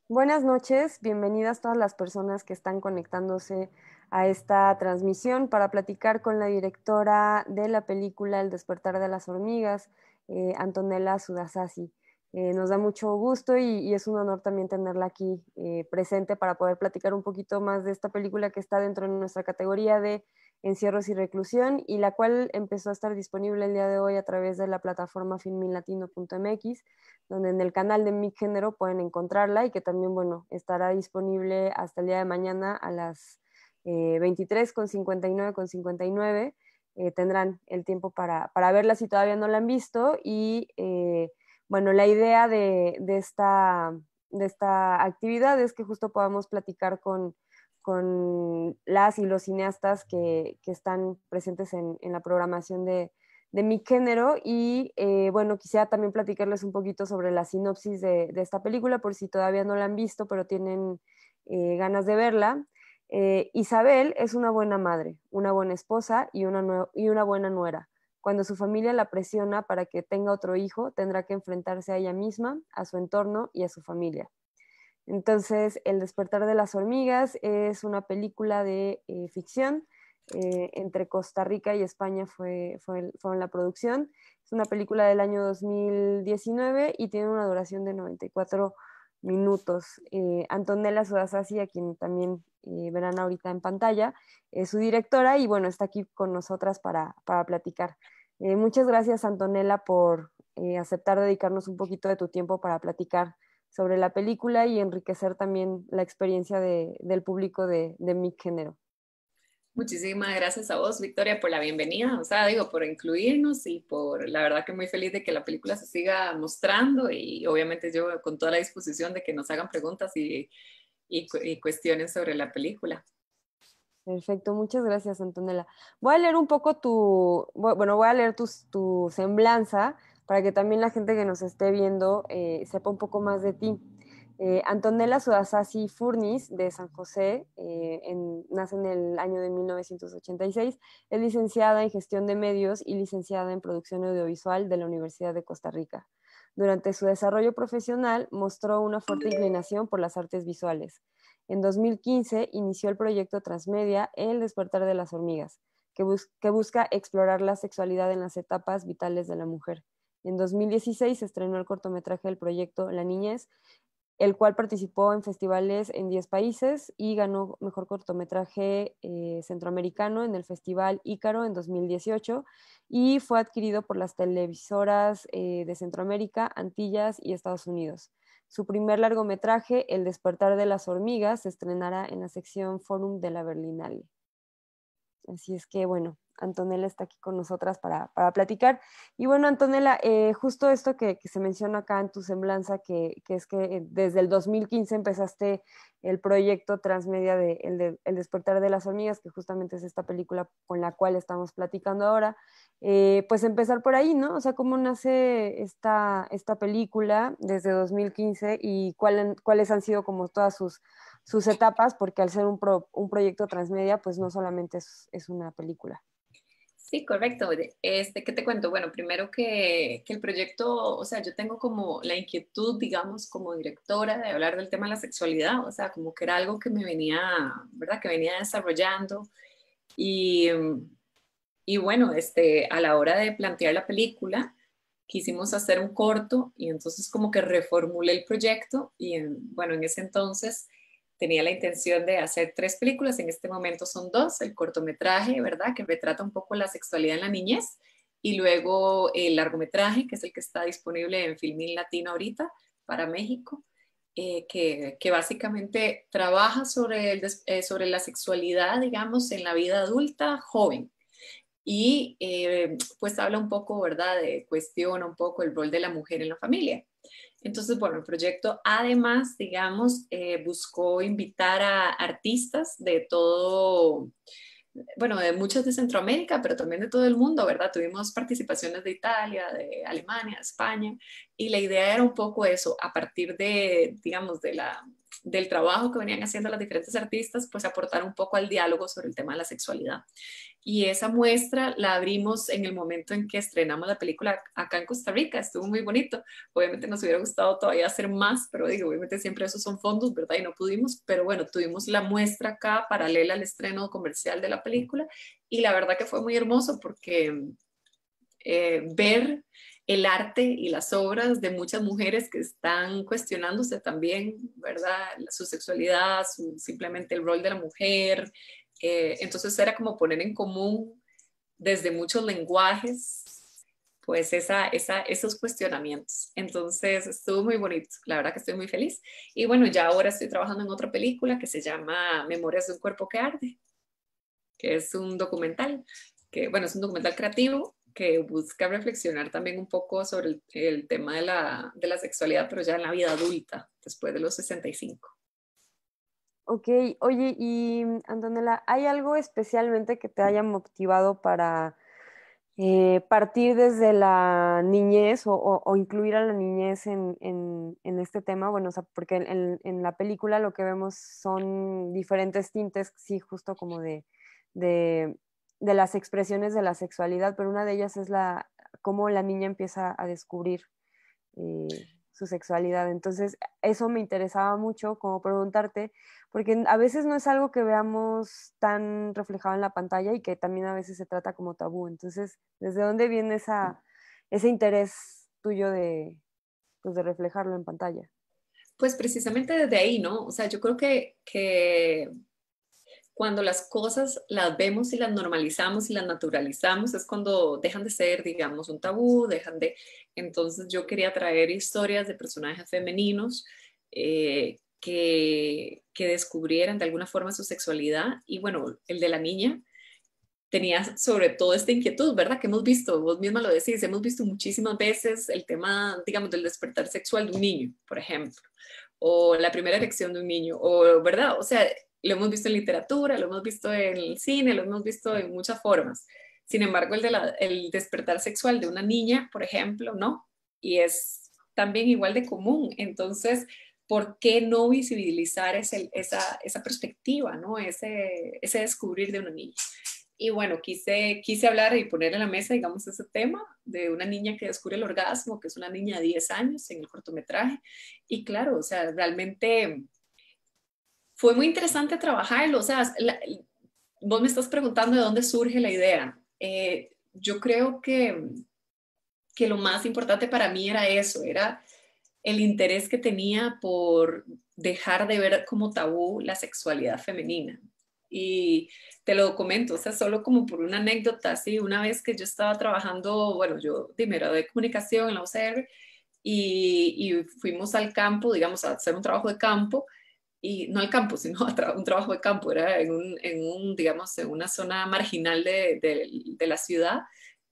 Buenas noches, bienvenidas todas las personas que están conectándose a esta transmisión para platicar con la directora de la película El despertar de las hormigas, Antonella Sudasasi. Nos da mucho gusto y es un honor también tenerla aquí presente para poder platicar un poquito más de esta película que está dentro de nuestra categoría de encierros y reclusión y la cual empezó a estar disponible el día de hoy a través de la plataforma filminlatino.mx, donde en el canal de Mi Género pueden encontrarla y que también, bueno, estará disponible hasta el día de mañana a las 23:59. Tendrán el tiempo para verla si todavía no la han visto y bueno, la idea de esta actividad es que justo podamos platicar con las y los cineastas que están presentes en la programación de Mi Género y bueno, quisiera también platicarles un poquito sobre la sinopsis de esta película por si todavía no la han visto pero tienen ganas de verla. Isabel es una buena madre, una buena esposa y una buena nuera. Cuando su familia la presiona para que tenga otro hijo, tendrá que enfrentarse a ella misma, a su entorno y a su familia. Entonces, El despertar de las hormigas es una película de ficción. Entre Costa Rica y España fueron la producción. Es una película del año 2019 y tiene una duración de 94 minutos. Antonella Sudasasi, a quien también verán ahorita en pantalla, es su directora y bueno, está aquí con nosotras para platicar. Muchas gracias, Antonella, por aceptar dedicarnos un poquito de tu tiempo para platicar sobre la película y enriquecer también la experiencia del público de Mi Género. Muchísimas gracias a vos, Victoria, por la bienvenida, o sea, digo, por incluirnos y por la verdad que muy feliz de que la película se siga mostrando y obviamente yo con toda la disposición de que nos hagan preguntas y cuestiones sobre la película. Perfecto, muchas gracias, Antonella. Voy a leer un poco bueno, voy a leer tu semblanza para que también la gente que nos esté viendo sepa un poco más de ti. Antonella Sudasasi Furnis, de San José, nace en el año de 1986, es licenciada en Gestión de Medios y licenciada en Producción Audiovisual de la Universidad de Costa Rica. Durante su desarrollo profesional mostró una fuerte inclinación por las artes visuales. En 2015 inició el proyecto transmedia El despertar de las hormigas, que busca explorar la sexualidad en las etapas vitales de la mujer. En 2016 se estrenó el cortometraje del proyecto La Niñez, el cual participó en festivales en 10 países y ganó mejor cortometraje centroamericano en el Festival Ícaro en 2018 y fue adquirido por las televisoras de Centroamérica, Antillas y Estados Unidos. Su primer largometraje, El despertar de las hormigas, se estrenará en la sección Forum de la Berlinale. Así es que, bueno, Antonella está aquí con nosotras para platicar. Y bueno, Antonella, justo esto que se menciona acá en tu semblanza, que es que desde el 2015 empezaste el proyecto transmedia de El despertar de las hormigas, que justamente es esta película con la cual estamos platicando ahora. Pues empezar por ahí, ¿no? O sea, ¿cómo nace esta película desde 2015 y cuáles han sido como todas sus etapas, porque al ser un proyecto transmedia, pues no solamente es una película. Sí, correcto. ¿Qué te cuento? Bueno, primero que el proyecto, o sea, yo tengo como la inquietud, digamos, como directora de hablar del tema de la sexualidad, o sea, como que era algo que me venía, ¿verdad? Que venía desarrollando y, y bueno, a la hora de plantear la película, quisimos hacer un corto y entonces como que reformulé el proyecto y bueno, en ese entonces tenía la intención de hacer tres películas, en este momento son dos, el cortometraje, ¿verdad? Que retrata un poco la sexualidad en la niñez y luego el largometraje, que es el que está disponible en Filmin Latino ahorita para México. Que básicamente trabaja sobre la sexualidad, digamos, en la vida adulta joven y pues habla un poco, ¿verdad? Cuestiona un poco el rol de la mujer en la familia. Entonces, bueno, el proyecto además, digamos, buscó invitar a artistas de todo, bueno, de muchos de Centroamérica, pero también de todo el mundo, ¿verdad? Tuvimos participaciones de Italia, de Alemania, de España, Y la idea era un poco eso, a partir de, digamos, del trabajo que venían haciendo las diferentes artistas, pues aportar un poco al diálogo sobre el tema de la sexualidad. Y esa muestra la abrimos en el momento en que estrenamos la película acá en Costa Rica, estuvo muy bonito. Obviamente nos hubiera gustado todavía hacer más, pero digo, obviamente siempre esos son fondos, ¿verdad? Y no pudimos, pero bueno, tuvimos la muestra acá paralela al estreno comercial de la película y la verdad que fue muy hermoso porque ver el arte y las obras de muchas mujeres que están cuestionándose también, ¿verdad? Su sexualidad, simplemente el rol de la mujer. Entonces era como poner en común desde muchos lenguajes, pues esos cuestionamientos. Entonces estuvo muy bonito, la verdad que estoy muy feliz. Y bueno, ya ahora estoy trabajando en otra película que se llama Memorias de un cuerpo que arde, que es un documental, que bueno, es un documental creativo que busca reflexionar también un poco sobre el tema de la sexualidad, pero ya en la vida adulta, después de los 65. Ok, oye, y Antonella, ¿hay algo especialmente que te haya motivado para partir desde la niñez o incluir a la niñez en este tema? Bueno, o sea, porque en la película lo que vemos son diferentes tintes, sí, justo como de, de las expresiones de la sexualidad, pero una de ellas es cómo la niña empieza a descubrir su sexualidad. Entonces, eso me interesaba mucho como preguntarte, porque a veces no es algo que veamos tan reflejado en la pantalla y que también a veces se trata como tabú. Entonces, ¿desde dónde viene ese interés tuyo pues, de reflejarlo en pantalla? Pues precisamente desde ahí, ¿no? O sea, yo creo que cuando las cosas las vemos y las normalizamos y las naturalizamos es cuando dejan de ser, digamos, un tabú, dejan de... Entonces yo quería traer historias de personajes femeninos que descubrieran de alguna forma su sexualidad y bueno, el de la niña tenía sobre todo esta inquietud, ¿verdad? Que hemos visto, vos misma lo decís, hemos visto muchísimas veces el tema, digamos, del despertar sexual de un niño, por ejemplo, o la primera erección de un niño, o, ¿verdad? O sea, lo hemos visto en literatura, lo hemos visto en el cine, lo hemos visto en muchas formas. Sin embargo, el despertar sexual de una niña, por ejemplo, ¿no? Y es también igual de común. Entonces, ¿por qué no visibilizar esa perspectiva, ¿no? Ese descubrir de una niña? Y bueno, quise hablar y poner en la mesa, digamos, ese tema de una niña que descubre el orgasmo, que es una niña de 10 años en el cortometraje. Y claro, o sea, realmente fue muy interesante trabajarlo. O sea, vos me estás preguntando de dónde surge la idea. Yo creo que lo más importante para mí era eso, era el interés que tenía por dejar de ver como tabú la sexualidad femenina. Y te lo comento, o sea, solo como por una anécdota, así, una vez que yo estaba trabajando, bueno, yo primero de comunicación en la UCR y fuimos al campo, digamos, a hacer un trabajo de campo, y no al campo, sino un trabajo de campo, era digamos, en una zona marginal de la ciudad,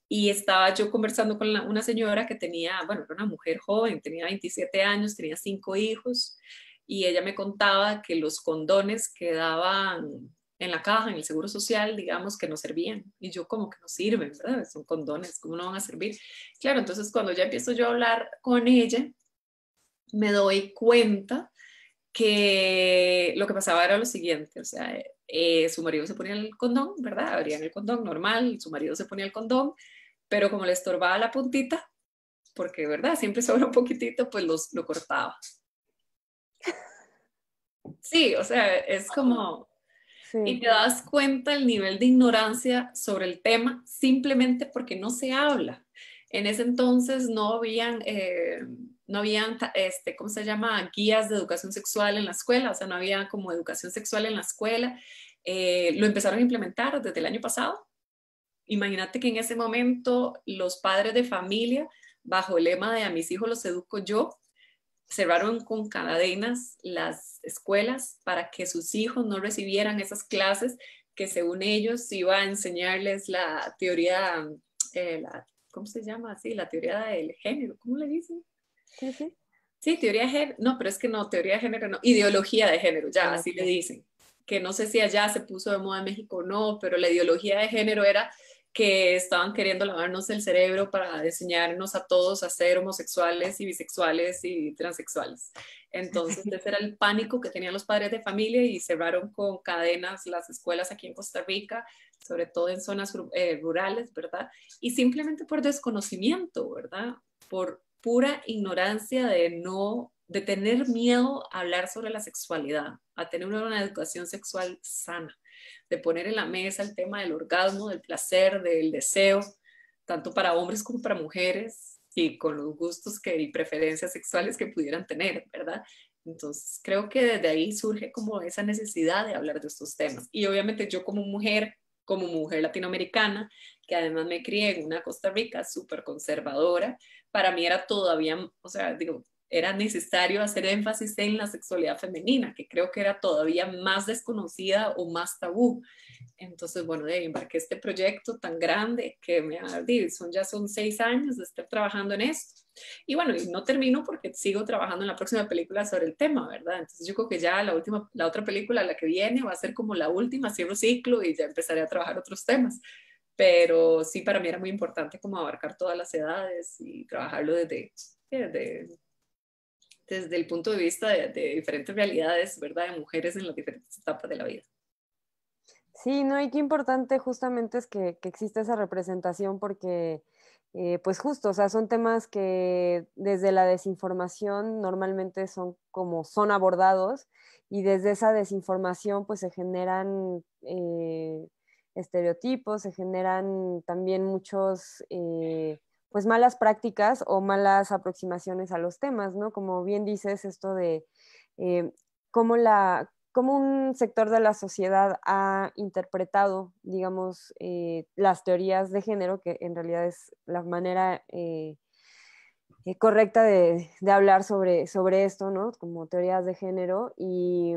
y estaba yo conversando con una señora que tenía, bueno, era una mujer joven, tenía 27 años, tenía 5 hijos, y ella me contaba que los condones que daban en la caja, en el seguro social, digamos, que no servían. Y yo como que no sirven, ¿verdad? Son condones, ¿cómo no van a servir? Claro, entonces cuando ya empiezo yo a hablar con ella, me doy cuenta que lo que pasaba era lo siguiente, o sea, su marido se ponía el condón, ¿verdad? Abrían el condón normal, su marido se ponía el condón, pero como le estorbaba la puntita, porque, ¿verdad? Siempre sobra un poquitito, pues lo cortaba. Sí, o sea, es como... Y Sí, te das cuenta el nivel de ignorancia sobre el tema simplemente porque no se habla. En ese entonces no habían, ¿cómo se llama? Guías de educación sexual en la escuela, o sea, no había como educación sexual en la escuela. Lo empezaron a implementar desde el año pasado. Imagínate que en ese momento los padres de familia, bajo el lema de a mis hijos los educo yo, cerraron con cadenas las escuelas para que sus hijos no recibieran esas clases que según ellos iba a enseñarles la teoría, ¿cómo se llama así? La teoría del género, ¿cómo le dicen? sí, sí. Sí, teoría de género, no, pero es que no, teoría de género no, ideología de género, ya, así le Ideología. dicen, que no sé si allá se puso de moda en México o no, pero la ideología de género era que estaban queriendo lavarnos el cerebro para enseñarnos a todos a ser homosexuales y bisexuales y transexuales. Entonces, ese era el pánico que tenían los padres de familia y cerraron con cadenas las escuelas aquí en Costa Rica, sobre todo en zonas rurales, ¿verdad? Y simplemente por desconocimiento, ¿verdad? Por pura ignorancia de tener miedo a hablar sobre la sexualidad, a tener una educación sexual sana, de poner en la mesa el tema del orgasmo, del placer, del deseo, tanto para hombres como para mujeres y con los gustos y preferencias sexuales que pudieran tener, ¿verdad? Entonces, creo que desde ahí surge como esa necesidad de hablar de estos temas. Y obviamente yo como mujer latinoamericana, que además me crié en una Costa Rica súper conservadora, para mí era todavía, o sea, digo, era necesario hacer énfasis en la sexualidad femenina, que creo que era todavía más desconocida o más tabú. Entonces, bueno, embarqué este proyecto tan grande que ya son 6 años de estar trabajando en esto. Y bueno, y no termino porque sigo trabajando en la próxima película sobre el tema, ¿verdad? Entonces yo creo que ya la otra película, la que viene, va a ser como la última, cierro ciclo y ya empezaré a trabajar otros temas. Pero sí, para mí era muy importante como abarcar todas las edades y trabajarlo desde, desde el punto de vista de diferentes realidades, ¿verdad? De mujeres en las diferentes etapas de la vida. Sí, no, y qué importante justamente es que existe esa representación porque, pues justo, o sea, son temas que desde la desinformación normalmente son como son abordados y desde esa desinformación pues se generan estereotipos, se generan también muchos, pues malas prácticas o malas aproximaciones a los temas, ¿no? Como bien dices, esto de eh, cómo cómo un sector de la sociedad ha interpretado, digamos, las teorías de género, que en realidad es la manera correcta de hablar sobre esto, ¿no? Como teorías de género, y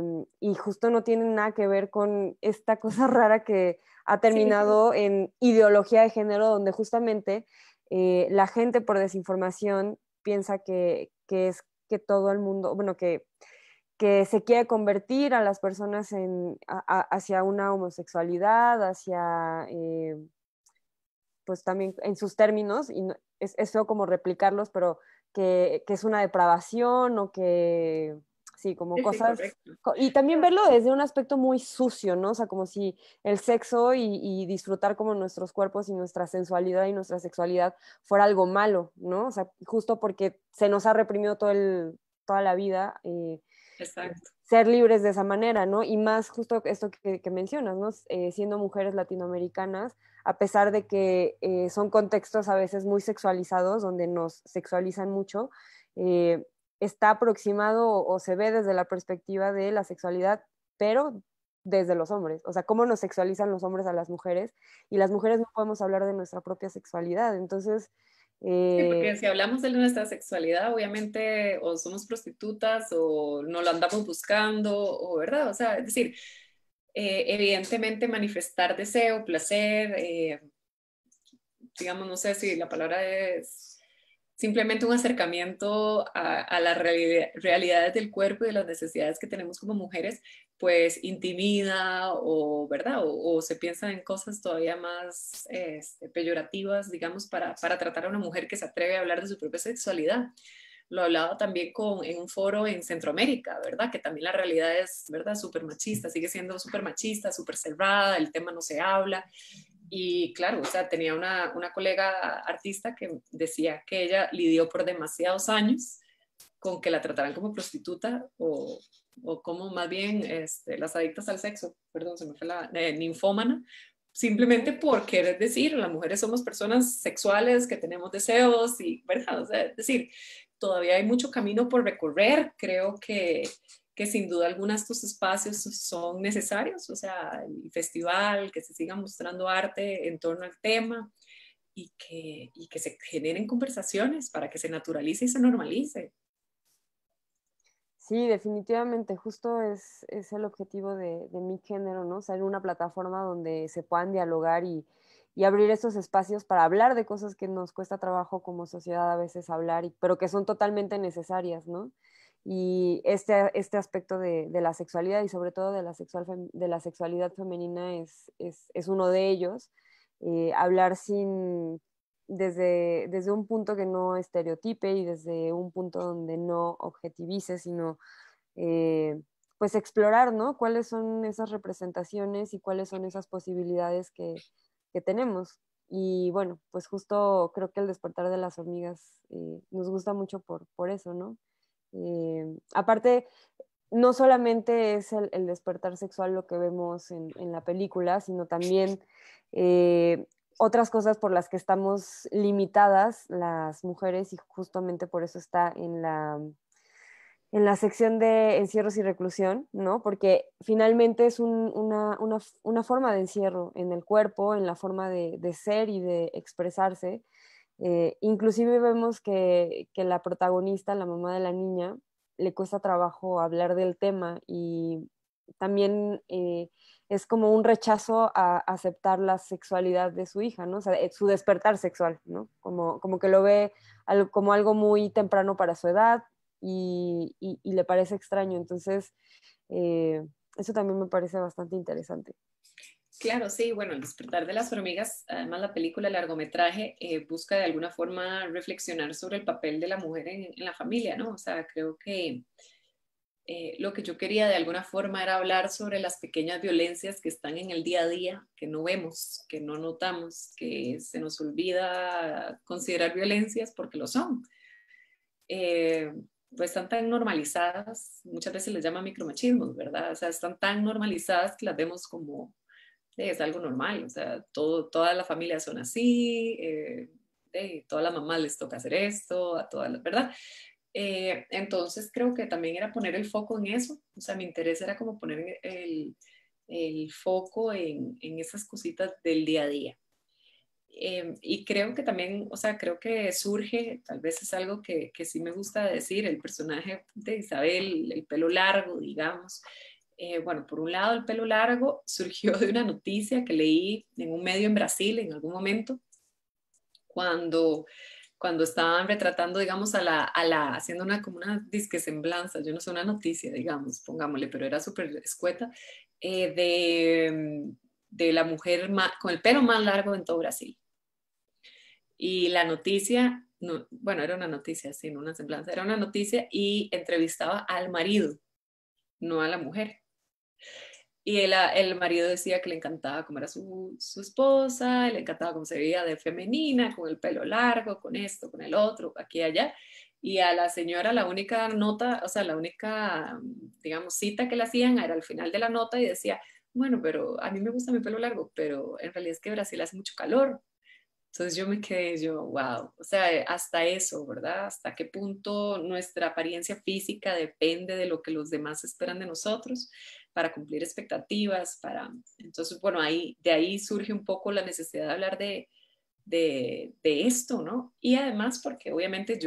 justo no tienen nada que ver con esta cosa rara que ha Sí, terminado en ideología de género, donde justamente la gente por desinformación piensa que es que todo el mundo, bueno, que se quiere convertir a las personas hacia una homosexualidad, hacia, pues también en sus términos, y es feo como replicarlos, pero que es una depravación o que, sí, como sí, sí, cosas, correcto. y también verlo desde un aspecto muy sucio, ¿no? O sea, como si el sexo y disfrutar como nuestros cuerpos y nuestra sensualidad y nuestra sexualidad fuera algo malo, ¿no? O sea, justo porque se nos ha reprimido toda la vida. Exacto. Ser libres de esa manera, ¿no? Y más justo esto que mencionas, ¿no? Siendo mujeres latinoamericanas, a pesar de que son contextos a veces muy sexualizados, donde nos sexualizan mucho, eh, está aproximado o se ve desde la perspectiva de la sexualidad, pero desde los hombres, o sea, cómo nos sexualizan los hombres a las mujeres, y las mujeres no podemos hablar de nuestra propia sexualidad, entonces, Sí, eh, porque si hablamos de nuestra sexualidad, obviamente o somos prostitutas o no lo andamos buscando, o verdad, o sea, es decir, evidentemente manifestar deseo, placer, digamos, no sé si la palabra es simplemente un acercamiento a las realidades del cuerpo y de las necesidades que tenemos como mujeres, pues intimida o, ¿verdad? O se piensa en cosas todavía más peyorativas, digamos, para tratar a una mujer que se atreve a hablar de su propia sexualidad. Lo hablaba también en un foro en Centroamérica, ¿verdad? Que también la realidad es, ¿verdad? Súper machista, sigue siendo súper machista, súper cerrada, el tema no se habla. Y claro, o sea, tenía una colega artista que decía que ella lidió por demasiados años con que la trataran como prostituta o como más bien las adictas al sexo, perdón, se me fue la ninfómana, simplemente porque, es decir, las mujeres somos personas sexuales que tenemos deseos y, ¿verdad? O sea, es decir, todavía hay mucho camino por recorrer, creo que sin duda alguna estos espacios son necesarios, o sea, el festival, que se siga mostrando arte en torno al tema y que se generen conversaciones para que se naturalice y se normalice. sí, definitivamente, justo es el objetivo de mi género, ¿no? Ser una plataforma donde se puedan dialogar y abrir estos espacios para hablar de cosas que nos cuesta trabajo como sociedad a veces hablar, pero que son totalmente necesarias, ¿no? Y este aspecto de la sexualidad y sobre todo de la sexualidad femenina es uno de ellos. hablar desde un punto que no estereotipe y desde un punto donde no objetivice, sino eh, pues explorar, ¿no? Cuáles son esas representaciones y cuáles son esas posibilidades que tenemos. Y bueno, pues justo creo que El despertar de las hormigas nos gusta mucho por eso, ¿no? Aparte, no solamente es el despertar sexual lo que vemos en la película, sino también otras cosas por las que estamos limitadas las mujeres y justamente por eso está en la sección de encierros y reclusión, ¿no? Porque finalmente es una forma de encierro en el cuerpo, en la forma de ser y de expresarse. Inclusive vemos que la protagonista, la mamá de la niña, le cuesta trabajo hablar del tema y también es como un rechazo a aceptar la sexualidad de su hija, ¿no? O sea, su despertar sexual, ¿no? Como que lo ve como algo muy temprano para su edad y le parece extraño. Entonces, eso también me parece bastante interesante. Claro, sí, bueno, El despertar de las hormigas, además la película, el largometraje, busca de alguna forma reflexionar sobre el papel de la mujer en la familia, ¿no? O sea, creo que lo que yo quería de alguna forma era hablar sobre las pequeñas violencias que están en el día a día, que no vemos, que no notamos, que se nos olvida considerar violencias porque lo son. Eh, pues están tan normalizadas, muchas veces les llaman micromachismos, ¿verdad? O sea, están tan normalizadas que las vemos como es algo normal, o sea, todas las familias son así, todas las mamás les toca hacer esto, a todas las, ¿verdad? Entonces creo que también era poner el foco en eso, o sea, mi interés era como poner el foco en esas cositas del día a día. Y creo que también, o sea, creo que surge, tal vez es algo que sí me gusta decir, el personaje de Isabel, el pelo largo, digamos. Bueno, por un lado, el pelo largo surgió de una noticia que leí en un medio en Brasil en algún momento, cuando, cuando estaban retratando, digamos, haciendo como una disque semblanza, yo no sé, una noticia, digamos, pongámosle, pero era súper escueta, de la mujer con el pelo más largo en todo Brasil. Y la noticia, no, bueno, era una noticia, sí, no una semblanza, era una noticia y entrevistaba al marido, no a la mujer. Y el marido decía que le encantaba cómo era su esposa, le encantaba cómo se veía de femenina, con el pelo largo, con esto, con el otro, aquí y allá. Y a la señora la única nota, o sea, la única, digamos, cita que le hacían era al final de la nota y decía, bueno, pero a mí me gusta mi pelo largo, pero en realidad es que Brasil hace mucho calor. Entonces yo me quedé, wow, o sea, hasta eso, ¿verdad? Hasta qué punto nuestra apariencia física depende de lo que los demás esperan de nosotros para cumplir expectativas, Entonces, bueno, de ahí surge un poco la necesidad de hablar de esto, ¿no? Y además porque obviamente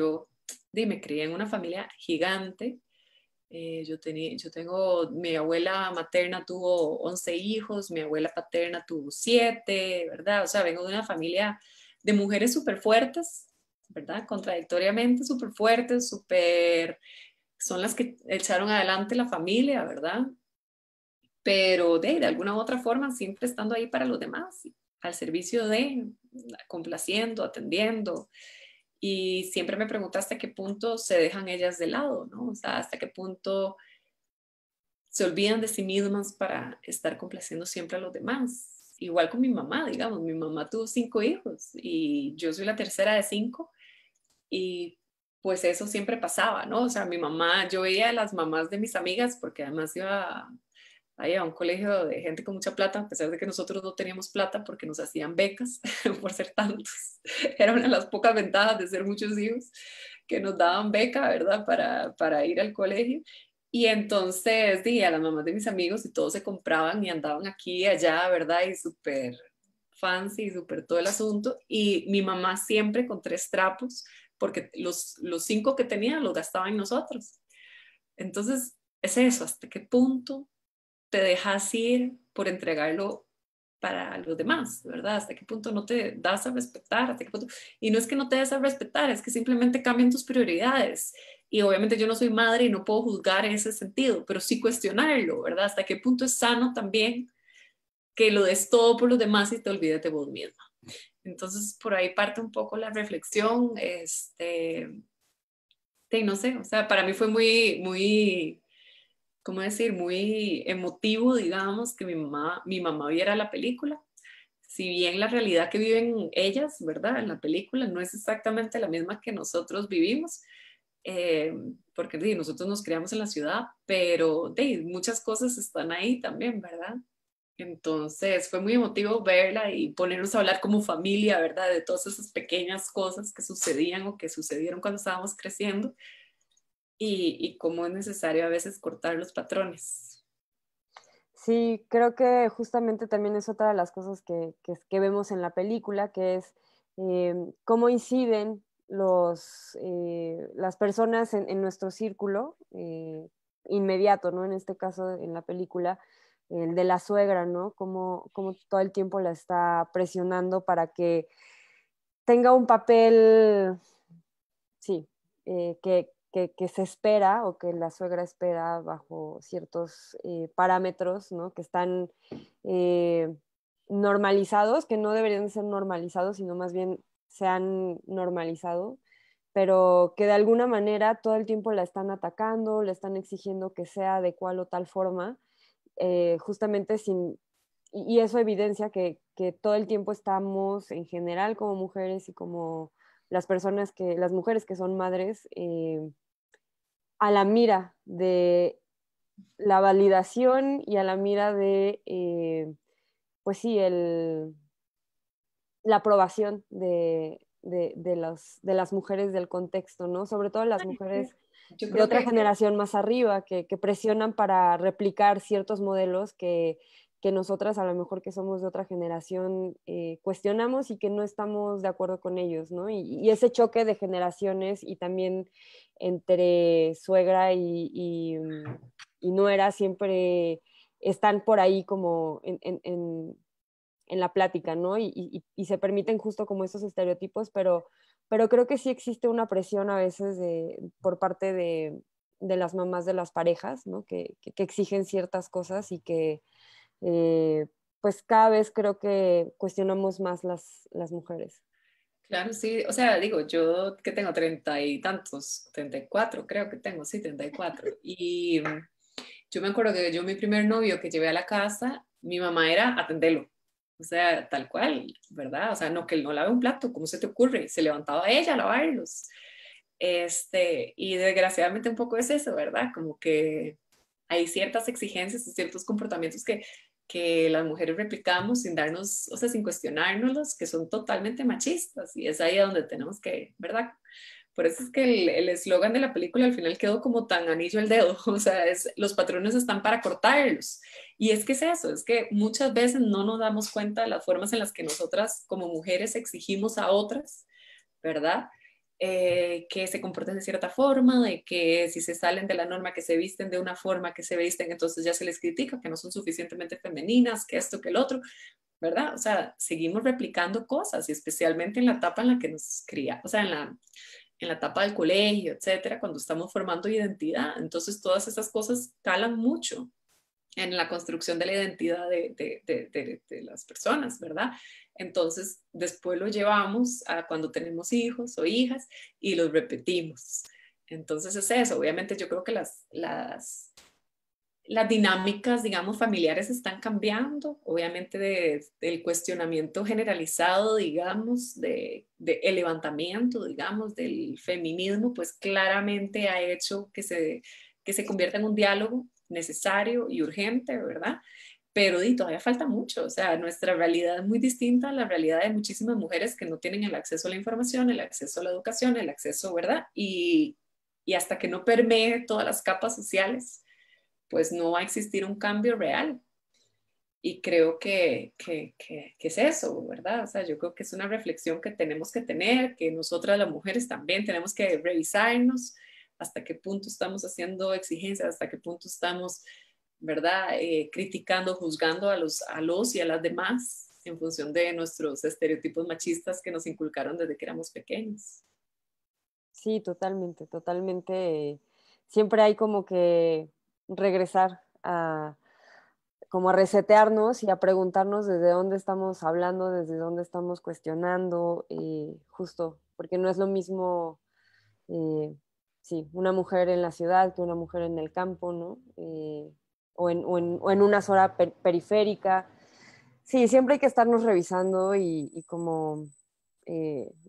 me crié en una familia gigante. Yo tengo, mi abuela materna tuvo 11 hijos, mi abuela paterna tuvo 7, ¿verdad? O sea, vengo de una familia de mujeres súper fuertes, ¿verdad? Contradictoriamente súper fuertes, son las que echaron adelante la familia, ¿verdad? Pero de alguna u otra forma siempre estando ahí para los demás, al servicio complaciendo, atendiendo. Y siempre me pregunto hasta qué punto se dejan ellas de lado, ¿no? O sea, hasta qué punto se olvidan de sí mismas para estar complaciendo siempre a los demás. Igual con mi mamá, digamos, mi mamá tuvo 5 hijos y yo soy la tercera de 5 y pues eso siempre pasaba, ¿no? O sea, mi mamá, yo veía a las mamás de mis amigas porque además iba ahí a un colegio de gente con mucha plata, a pesar de que nosotros no teníamos plata porque nos hacían becas por ser tantos. Era una de las pocas ventajas de ser muchos hijos, que nos daban beca, ¿verdad? Para ir al colegio. Y entonces, dije, a las mamás de mis amigos y todos se compraban y andaban aquí y allá, ¿verdad? Y súper fancy, súper todo el asunto. Y mi mamá siempre con 3 trapos, porque los 5 que tenía los gastaba en nosotros. Entonces, es eso, ¿hasta qué punto te dejas ir por entregarlo para los demás, ¿verdad? ¿Hasta qué punto no te das a respetar? ¿Hasta qué punto? Y no es que no te des a respetar, es que simplemente cambian tus prioridades. Y obviamente yo no soy madre y no puedo juzgar en ese sentido, pero sí cuestionarlo, ¿verdad? ¿Hasta qué punto es sano también que lo des todo por los demás y te olvides de vos misma? Entonces, por ahí parte un poco la reflexión, no sé, o sea, para mí fue muy, ¿cómo decir? Muy emotivo, digamos, que mi mamá viera la película. Si bien la realidad que viven ellas, ¿verdad? En la película no es exactamente la misma que nosotros vivimos, eh, porque nosotros nos criamos en la ciudad, pero muchas cosas están ahí también, ¿verdad? Entonces fue muy emotivo verla y ponernos a hablar como familia, ¿verdad? De todas esas pequeñas cosas que sucedían o que sucedieron cuando estábamos creciendo y cómo es necesario a veces cortar los patrones. Sí, creo que justamente también es otra de las cosas que vemos en la película, que es cómo inciden las personas en nuestro círculo inmediato, ¿no? En este caso, en la película, el de la suegra, ¿no? Cómo todo el tiempo la está presionando para que tenga un papel, sí, que se espera o que la suegra espera bajo ciertos parámetros, ¿no? Que están eh, normalizados, que no deberían ser normalizados, sino más bien se han normalizado, pero que de alguna manera todo el tiempo la están atacando, le están exigiendo que sea de cual o tal forma, justamente sin... Y eso evidencia que todo el tiempo estamos en general como mujeres y como las mujeres que son madres, a la mira de la validación y a la mira de, pues sí, la aprobación de las mujeres del contexto, ¿no? Sobre todo las mujeres Yo de creo otra que generación más arriba, que presionan para replicar ciertos modelos que nosotras, a lo mejor que somos de otra generación, cuestionamos y que no estamos de acuerdo con ellos, ¿no? Y ese choque de generaciones y también entre suegra y nuera siempre están por ahí como en la plática, ¿no? Y se permiten justo como esos estereotipos, pero creo que sí existe una presión a veces por parte de las mamás de las parejas, ¿no? Que exigen ciertas cosas y que eh, pues cada vez creo que cuestionamos más las mujeres. claro, sí, o sea, digo, yo que tengo 30 y tantos, 34, creo que tengo, sí, 34. Y yo me acuerdo que yo mi primer novio que llevé a la casa, mi mamá era atenderlo. O sea, tal cual, ¿verdad? O sea, no que él no lave un plato, ¿cómo se te ocurre? Se levantaba ella a lavarlos. Y desgraciadamente un poco es eso, ¿verdad? Como que hay ciertas exigencias y ciertos comportamientos que las mujeres replicamos sin darnos, o sea, sin cuestionárnoslos, que son totalmente machistas. Y es ahí donde tenemos que, ¿verdad? Por eso es que el eslogan de la película al final quedó como tan anillo al dedo, o sea, los patrones están para cortarlos. Y es que es eso, es que muchas veces no nos damos cuenta de las formas en las que nosotras como mujeres exigimos a otras, ¿verdad? Que se comporten de cierta forma, de que si se salen de la norma, que se visten de una forma, que se visten, entonces ya se les critica, que no son suficientemente femeninas, que esto, que el otro, ¿verdad? O sea, seguimos replicando cosas y especialmente en la etapa en la que nos cría, o sea, en la etapa del colegio, etcétera, cuando estamos formando identidad. Entonces, todas esas cosas calan mucho en la construcción de la identidad de las personas, ¿verdad? Entonces, después lo llevamos a cuando tenemos hijos o hijas y los repetimos. Entonces, es eso. Obviamente, yo creo que las dinámicas, digamos, familiares están cambiando, obviamente del cuestionamiento generalizado, digamos, el levantamiento, digamos, del feminismo, pues claramente ha hecho que se convierta en un diálogo necesario y urgente, ¿verdad? Pero todavía falta mucho, o sea, nuestra realidad es muy distinta a la realidad de muchísimas mujeres que no tienen el acceso a la información, el acceso a la educación, el acceso, ¿verdad? Y hasta que no permee todas las capas sociales, pues no va a existir un cambio real. Y creo que es eso, ¿verdad? O sea, yo creo que es una reflexión que tenemos que tener, que nosotras las mujeres también tenemos que revisarnos hasta qué punto estamos haciendo exigencias, hasta qué punto estamos, ¿verdad? Criticando, juzgando a los y a las demás en función de nuestros estereotipos machistas que nos inculcaron desde que éramos pequeños. Sí, totalmente, totalmente. Siempre hay como que regresar como a resetearnos y a preguntarnos desde dónde estamos hablando, desde dónde estamos cuestionando, justo, porque no es lo mismo, sí, una mujer en la ciudad que una mujer en el campo, ¿no? O en una zona periférica. Sí, siempre hay que estarnos revisando y como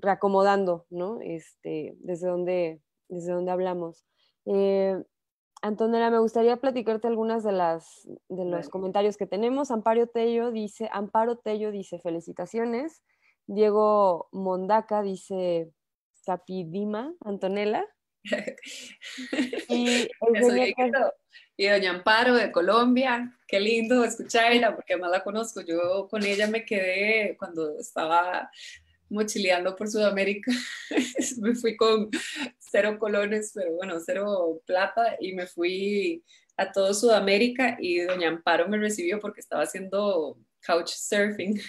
reacomodando, ¿no? Desde dónde hablamos. Eh, Antonella, me gustaría platicarte algunas de los Dale. comentarios que tenemos. Amparo Tello dice, felicitaciones. Diego Mondaca dice, Capidima, Antonella. Y Eso, Eugenia, Dieguito. Y doña Amparo de Colombia, qué lindo escucharla, porque además la conozco. Yo con ella me quedé cuando estaba mochileando por Sudamérica. Me fui con 0 colones, pero bueno, 0 plata, y me fui a todo Sudamérica y doña Amparo me recibió porque estaba haciendo couchsurfing.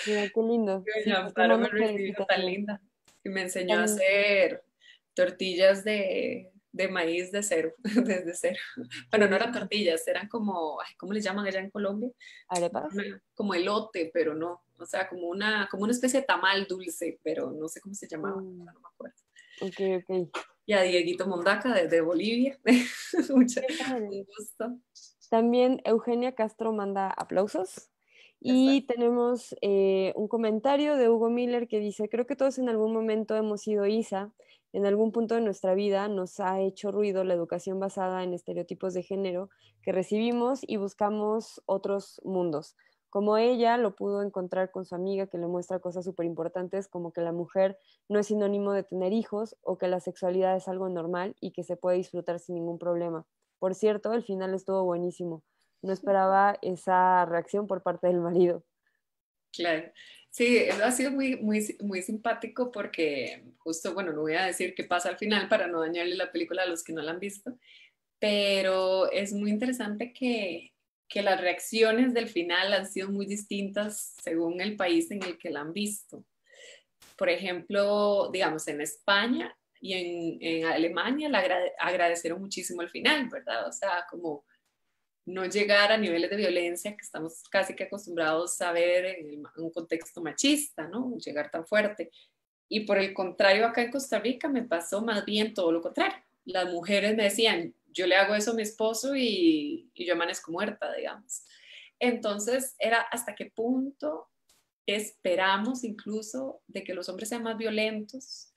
mira, qué lindo. Sí, Doña pues te Amparo me mando recibió tan felicitaciones. linda y me enseñó a También hacer tortillas de maíz de cero, desde cero. qué Bueno, no eran rico. tortillas, eran como, ay, ¿cómo les llaman allá en Colombia? Arepas. Como elote, pero no, o sea, como una especie de tamal dulce, pero no sé cómo se llamaba, Mm, no me acuerdo. ok, ok. Y a Dieguito Mondaca desde Bolivia, Mucho, Qué padre. un gusto. También Eugenia Castro manda aplausos. Eso Y tenemos un comentario de Hugo Miller que dice, creo que todos en algún momento hemos sido Isa, en algún punto de nuestra vida nos ha hecho ruido la educación basada en estereotipos de género que recibimos y buscamos otros mundos. Como ella lo pudo encontrar con su amiga que le muestra cosas súper importantes como que la mujer no es sinónimo de tener hijos o que la sexualidad es algo normal y que se puede disfrutar sin ningún problema. Por cierto, el final estuvo buenísimo. No esperaba esa reacción por parte del marido. Claro. Sí, eso ha sido muy, muy, muy simpático porque justo, bueno, no voy a decir qué pasa al final para no dañarle la película a los que no la han visto, pero es muy interesante que las reacciones del final han sido muy distintas según el país en el que la han visto. Por ejemplo, digamos, en España y en Alemania la agradecieron muchísimo el final, ¿verdad? O sea, como no llegar a niveles de violencia que estamos casi que acostumbrados a ver en un contexto machista, ¿no? Llegar tan fuerte. Y por el contrario, acá en Costa Rica me pasó más bien todo lo contrario. Las mujeres me decían, yo le hago eso a mi esposo y yo amanezco muerta, digamos. Entonces, era hasta qué punto esperamos incluso de que los hombres sean más violentos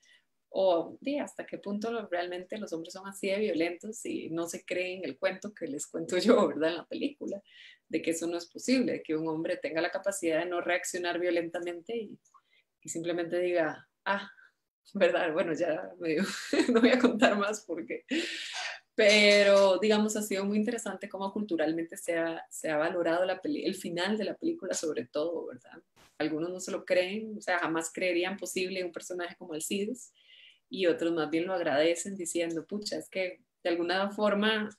o de hasta qué punto realmente los hombres son así de violentos y no se creen el cuento que les cuento yo, ¿verdad? En la película, de que eso no es posible, de que un hombre tenga la capacidad de no reaccionar violentamente y simplemente diga, ah, ¿verdad? Bueno, ya no voy a contar más porque, pero digamos, ha sido muy interesante cómo culturalmente se ha valorado el final de la película sobre todo, ¿verdad? Algunos no se lo creen, o sea, jamás creerían posible un personaje como Alcides y otros más bien lo agradecen diciendo, pucha, es que de alguna forma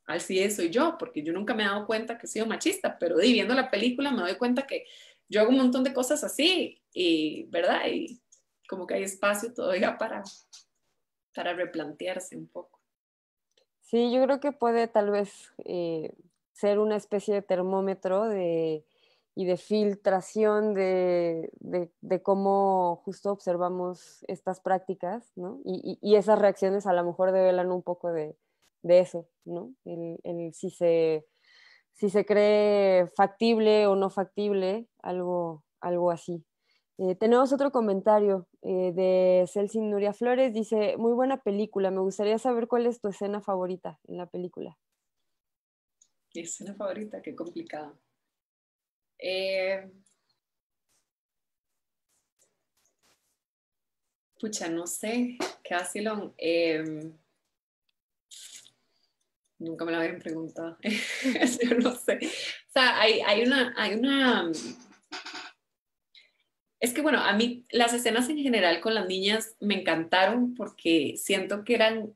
Alcides soy yo, porque yo nunca me he dado cuenta que he sido machista, pero viendo la película me doy cuenta que yo hago un montón de cosas así, y, ¿verdad? Y como que hay espacio todavía para replantearse un poco. Sí, yo creo que puede tal vez ser una especie de termómetro y de filtración de cómo justo observamos estas prácticas, ¿no? Y esas reacciones a lo mejor develan un poco de eso, ¿no? Si se cree factible o no factible, algo así. Tenemos otro comentario de Celsin Nuria Flores. Dice, muy buena película. Me gustaría saber cuál es tu escena favorita en la película. Mi escena favorita, qué complicado. Eh, pucha, no sé, qué vacilón. Nunca me lo habían preguntado. Yo no sé. O sea, hay una. Es que bueno, a mí las escenas en general con las niñas me encantaron porque siento que eran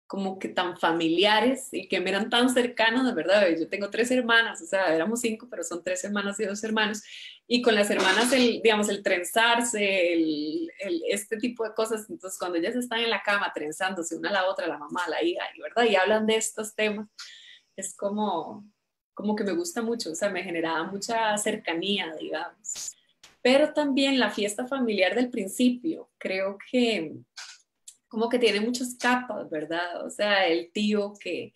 como que tan familiares y que me eran tan cercanos, de verdad. Yo tengo 3 hermanas, o sea, éramos 5, pero son 3 hermanas y 2 hermanos. Y con las hermanas, digamos, el trenzarse, este tipo de cosas. Entonces, cuando ellas están en la cama trenzándose una a la otra, la mamá, la hija, y, ¿verdad? Y hablan de estos temas, es como como que me gusta mucho, o sea, me generaba mucha cercanía, digamos. Pero también la fiesta familiar del principio, creo que como que tiene muchas capas, ¿verdad? O sea, el tío que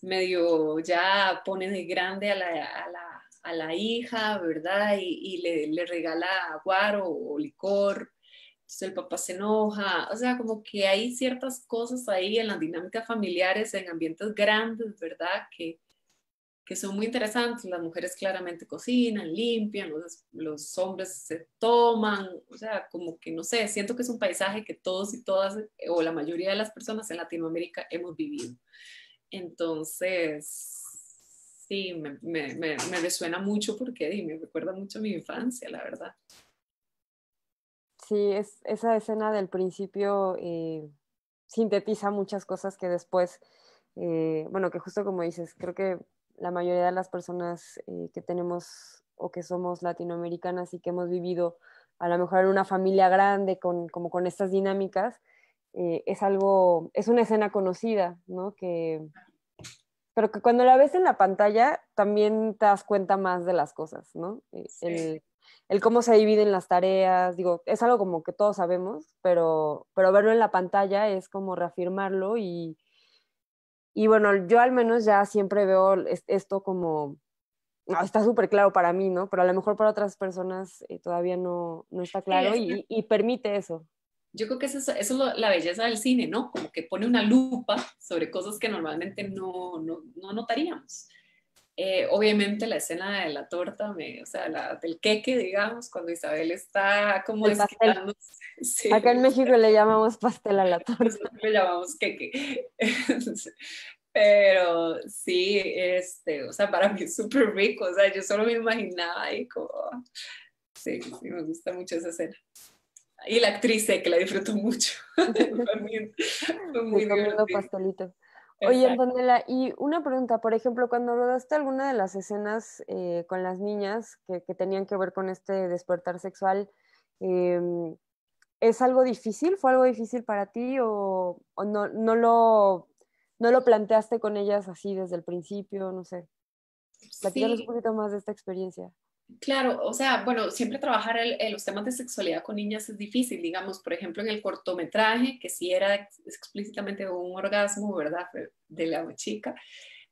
medio ya pone de grande a la hija, ¿verdad? Y le regala guaro o licor. Entonces el papá se enoja. O sea, como que hay ciertas cosas ahí en las dinámicas familiares, en ambientes grandes, ¿verdad? Que son muy interesantes. Las mujeres claramente cocinan, limpian, los hombres se toman, o sea, como que no sé, siento que es un paisaje que todos y todas, o la mayoría de las personas en Latinoamérica hemos vivido. Entonces, sí, me resuena mucho porque me recuerda mucho a mi infancia, la verdad. Sí, esa escena del principio sintetiza muchas cosas que después, bueno, que justo como dices, creo que la mayoría de las personas que tenemos o que somos latinoamericanas y que hemos vivido a lo mejor en una familia grande como con estas dinámicas, es algo, es una escena conocida, ¿no? Pero que cuando la ves en la pantalla también te das cuenta más de las cosas, ¿no? Sí. El cómo se dividen las tareas, digo, es algo como que todos sabemos, pero verlo en la pantalla es como reafirmarlo y bueno, yo al menos ya siempre veo esto como, no, está súper claro para mí, ¿no? Pero a lo mejor para otras personas todavía no está Sí, claro y permite eso. yo creo que eso es la belleza del cine, ¿no? Como que pone una lupa sobre cosas que normalmente no notaríamos. Obviamente la escena de la torta, o sea, del queque, digamos, cuando Isabel está como El pastel. desquitándose, sí, Acá en México le llamamos pastel a la torta. nosotros le llamamos queque. Pero sí, o sea, para mí es súper rico, o sea, yo solo me imaginaba ahí como, sí, sí, me gusta mucho esa escena. Y la actriz sé que la disfruto mucho, fue Sí, muy comiendo divertido. pastelito. Oye, Exacto. Antonella, y una pregunta, por ejemplo, cuando rodaste alguna de las escenas con las niñas que tenían que ver con este despertar sexual, em, ¿es algo difícil? ¿Fue algo difícil para ti o no lo planteaste con ellas así desde el principio? No sé. Platícanos un Sí, poquito más de esta experiencia. claro, o sea, bueno, siempre trabajar los temas de sexualidad con niñas es difícil, digamos, por ejemplo, en el cortometraje, que sí era explícitamente un orgasmo, ¿verdad? De la chica,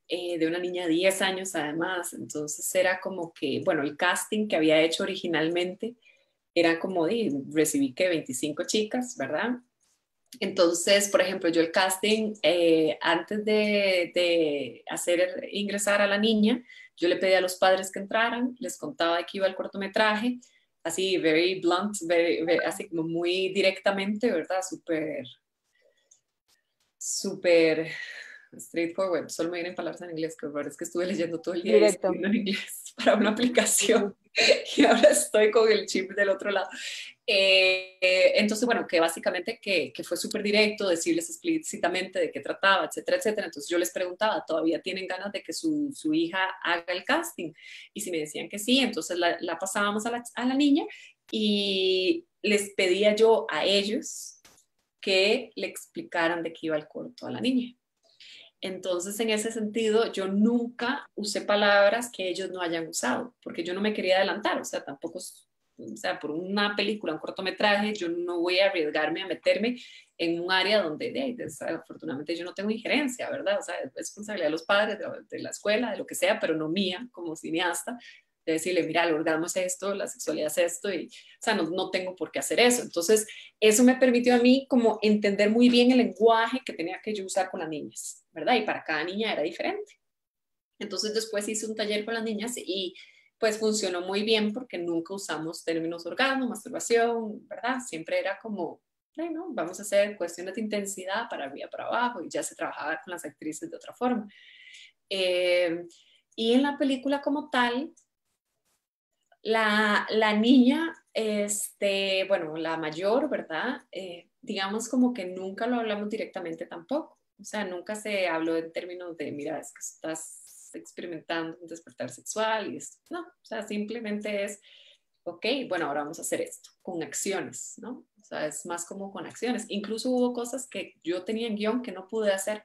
de una niña de 10 años además, entonces era como que, bueno, el casting que había hecho originalmente era como de, recibí que 25 chicas, ¿verdad? Entonces, por ejemplo, yo el casting, antes de hacer ingresar a la niña, yo le pedí a los padres que entraran, les contaba de qué iba el cortometraje, así, very blunt, así como muy directamente, ¿verdad? Súper, súper straightforward. Solo me vienen palabras en inglés, que es que estuve leyendo todo el día y Directo. escribiendo en inglés para una Sí, aplicación sí. y ahora estoy con el chip del otro lado. Entonces, bueno, que básicamente que fue súper directo, decirles explícitamente de qué trataba, etcétera, etcétera. Entonces yo les preguntaba, ¿todavía tienen ganas de que su hija haga el casting? Y si me decían que sí, entonces la pasábamos a la niña y les pedía yo a ellos que le explicaran de qué iba el corto a la niña. Entonces, en ese sentido, yo nunca usé palabras que ellos no hayan usado, porque yo no me quería adelantar, o sea, tampoco, o sea, por una película, un cortometraje, yo no voy a arriesgarme a meterme en un área donde, desafortunadamente, yo no tengo injerencia, ¿verdad? O sea, es responsabilidad de los padres, de la escuela, de lo que sea, pero no mía como cineasta, de decirle, mira, el orgasmo es esto, la sexualidad es esto, y, o sea, no tengo por qué hacer eso. Entonces, eso me permitió a mí como entender muy bien el lenguaje que tenía que yo usar con las niñas, ¿verdad? Y para cada niña era diferente. Entonces después hice un taller con las niñas y pues funcionó muy bien porque nunca usamos términos orgasmo, masturbación, ¿verdad? Siempre era como, bueno, vamos a hacer cuestiones de intensidad para arriba, para abajo y ya se trabajaba con las actrices de otra forma. Eh, y en la película como tal, la niña, bueno, la mayor, ¿verdad? Digamos como que nunca lo hablamos directamente tampoco. O sea, nunca se habló en términos de, mira, es que estás experimentando un despertar sexual y esto. No, o sea, simplemente es, ok, bueno, ahora vamos a hacer esto, con acciones, ¿no? O sea, es más como con acciones. Incluso hubo cosas que yo tenía en guión que no pude hacer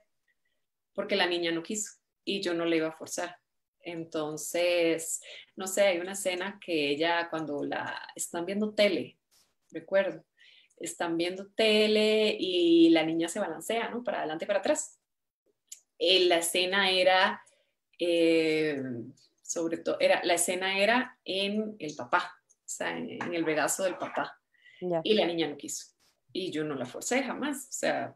porque la niña no quiso y yo no le iba a forzar. Entonces, no sé, hay una escena que ella cuando la están viendo tele, recuerdo, están viendo tele y la niña se balancea, ¿no? Para adelante y para atrás. La escena era, eh, sobre todo, la escena era en el papá, o sea, en el regazo del papá. Ya. Y la niña no quiso. Y yo no la forcé jamás, o sea,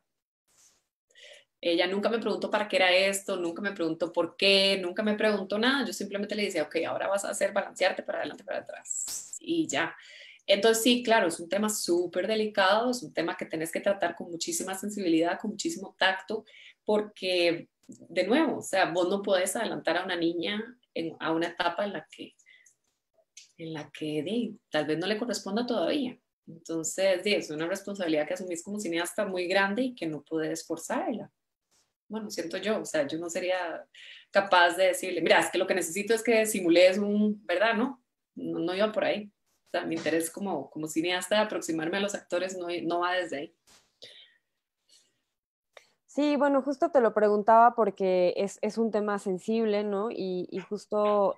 ella nunca me preguntó para qué era esto, nunca me preguntó por qué, nunca me preguntó nada. Yo simplemente le decía, ok, ahora vas a hacer balancearte para adelante, para atrás. Y ya. Entonces, sí, claro, es un tema súper delicado, es un tema que tenés que tratar con muchísima sensibilidad, con muchísimo tacto, porque, de nuevo, o sea, vos no podés adelantar a una niña a una etapa en la que tal vez no le corresponda todavía. Entonces, es una responsabilidad que asumís como cineasta muy grande y que no puedes forzarla. Bueno, siento yo, o sea, yo no sería capaz de decirle, mira, es que lo que necesito es que simules ¿verdad? No, no iba por ahí. O sea, mi interés como cineasta de aproximarme a los actores no va desde ahí. Sí, bueno, justo te lo preguntaba porque es un tema sensible, ¿no? Y justo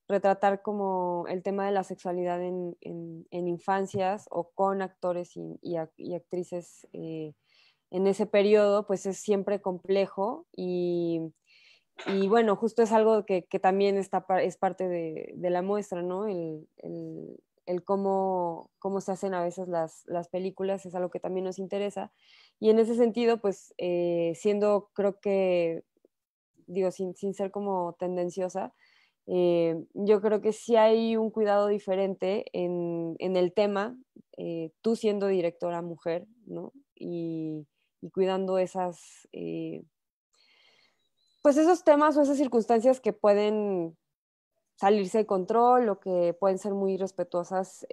retratar como el tema de la sexualidad en infancias o con actores y actrices en ese periodo, pues es siempre complejo y bueno, justo es algo que también es parte de la muestra, ¿no? El cómo se hacen a veces las películas es algo que también nos interesa. Y en ese sentido, pues siendo, creo que, digo, sin ser como tendenciosa, yo creo que sí hay un cuidado diferente en el tema, tú siendo directora mujer, ¿no? Y cuidando pues esos temas o esas circunstancias que pueden salirse de control o que pueden ser muy respetuosas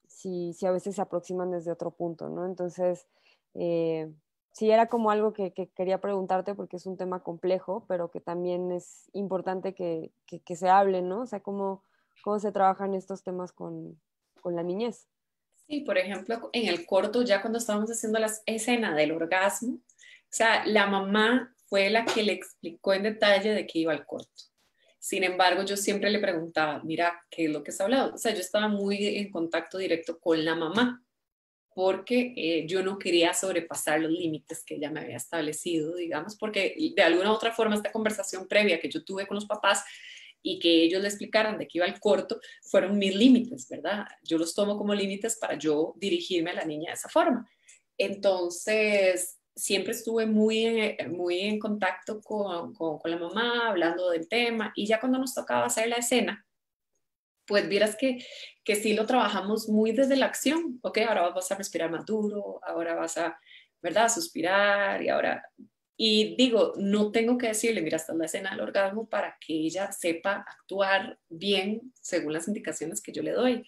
si a veces se aproximan desde otro punto, ¿no? Entonces, sí era como algo que quería preguntarte porque es un tema complejo, pero que también es importante que se hable, ¿no? O sea, cómo se trabajan estos temas con la niñez. Sí, por ejemplo, en el corto, ya cuando estábamos haciendo la escena del orgasmo, o sea, la mamá fue la que le explicó en detalle de qué iba el corto. Sin embargo, yo siempre le preguntaba, mira, ¿qué es lo que se ha hablado? O sea, yo estaba muy en contacto directo con la mamá porque yo no quería sobrepasar los límites que ella me había establecido, digamos, porque de alguna u otra forma esta conversación previa que yo tuve con los papás y que ellos le explicaran de qué iba el corto, fueron mis límites, ¿verdad? Yo los tomo como límites para yo dirigirme a la niña de esa forma. Entonces, siempre estuve muy en contacto con la mamá, hablando del tema, y ya cuando nos tocaba hacer la escena, pues vieras que sí lo trabajamos muy desde la acción, ¿ok? Ahora vas a respirar más duro, ahora vas a, ¿verdad? Suspirar y ahora... Y digo, no tengo que decirle, mira, esta es la escena del orgasmo para que ella sepa actuar bien según las indicaciones que yo le doy.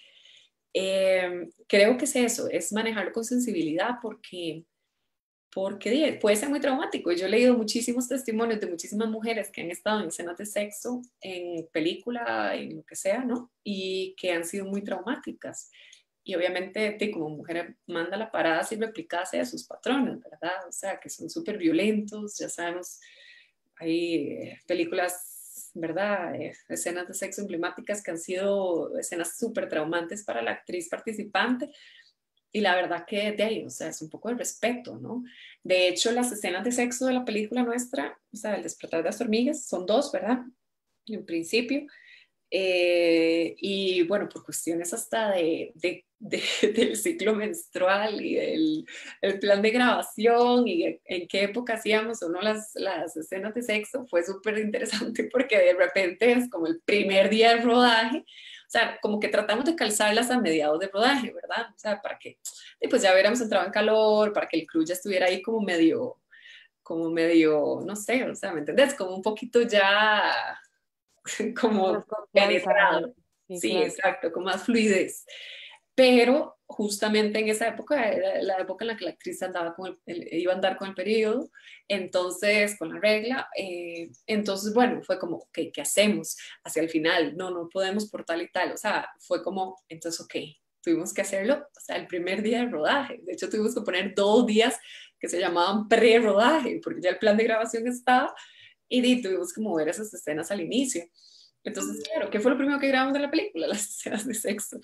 Creo que es eso, es manejarlo con sensibilidad porque puede ser muy traumático. Yo he leído muchísimos testimonios de muchísimas mujeres que han estado en escenas de sexo, en película, en lo que sea, ¿no? Y que han sido muy traumáticas. Y obviamente, como mujer manda la parada sin replicarse de sus patrones, ¿verdad? O sea, que son súper violentos, ya sabemos, hay películas, ¿verdad? Escenas de sexo emblemáticas que han sido escenas súper traumantes para la actriz participante y la verdad que de ahí, o sea, es un poco de respeto, ¿no? De hecho, las escenas de sexo de la película nuestra, o sea, el despertar de las hormigas, son dos, ¿verdad? En principio. Y bueno, por cuestiones hasta del ciclo menstrual y el plan de grabación y en qué época hacíamos o no las escenas de sexo, fue súper interesante porque de repente es como el primer día de rodaje, o sea, como que tratamos de calzarlas a mediados de rodaje, ¿verdad? O sea, para que, y pues ya hubiéramos entrado en calor, para que el crew ya estuviera ahí como medio, no sé, o sea, ¿me entendés? Como un poquito ya Más como confianza. penetrado. Sí, Sí, claro. exacto, con más fluidez. Pero justamente en esa época era la época en la que la actriz andaba iba a andar con el periodo, entonces con la regla, entonces bueno, fue como, ok, ¿qué hacemos hacia el final? No, no podemos por tal y tal, o sea, fue como, entonces, ok, tuvimos que hacerlo, o sea, el primer día de rodaje, de hecho tuvimos que poner 2 días que se llamaban pre-rodaje, porque ya el plan de grabación estaba, tuvimos que mover esas escenas al inicio. Entonces, claro, ¿qué fue lo primero que grabamos de la película? Las escenas de sexo.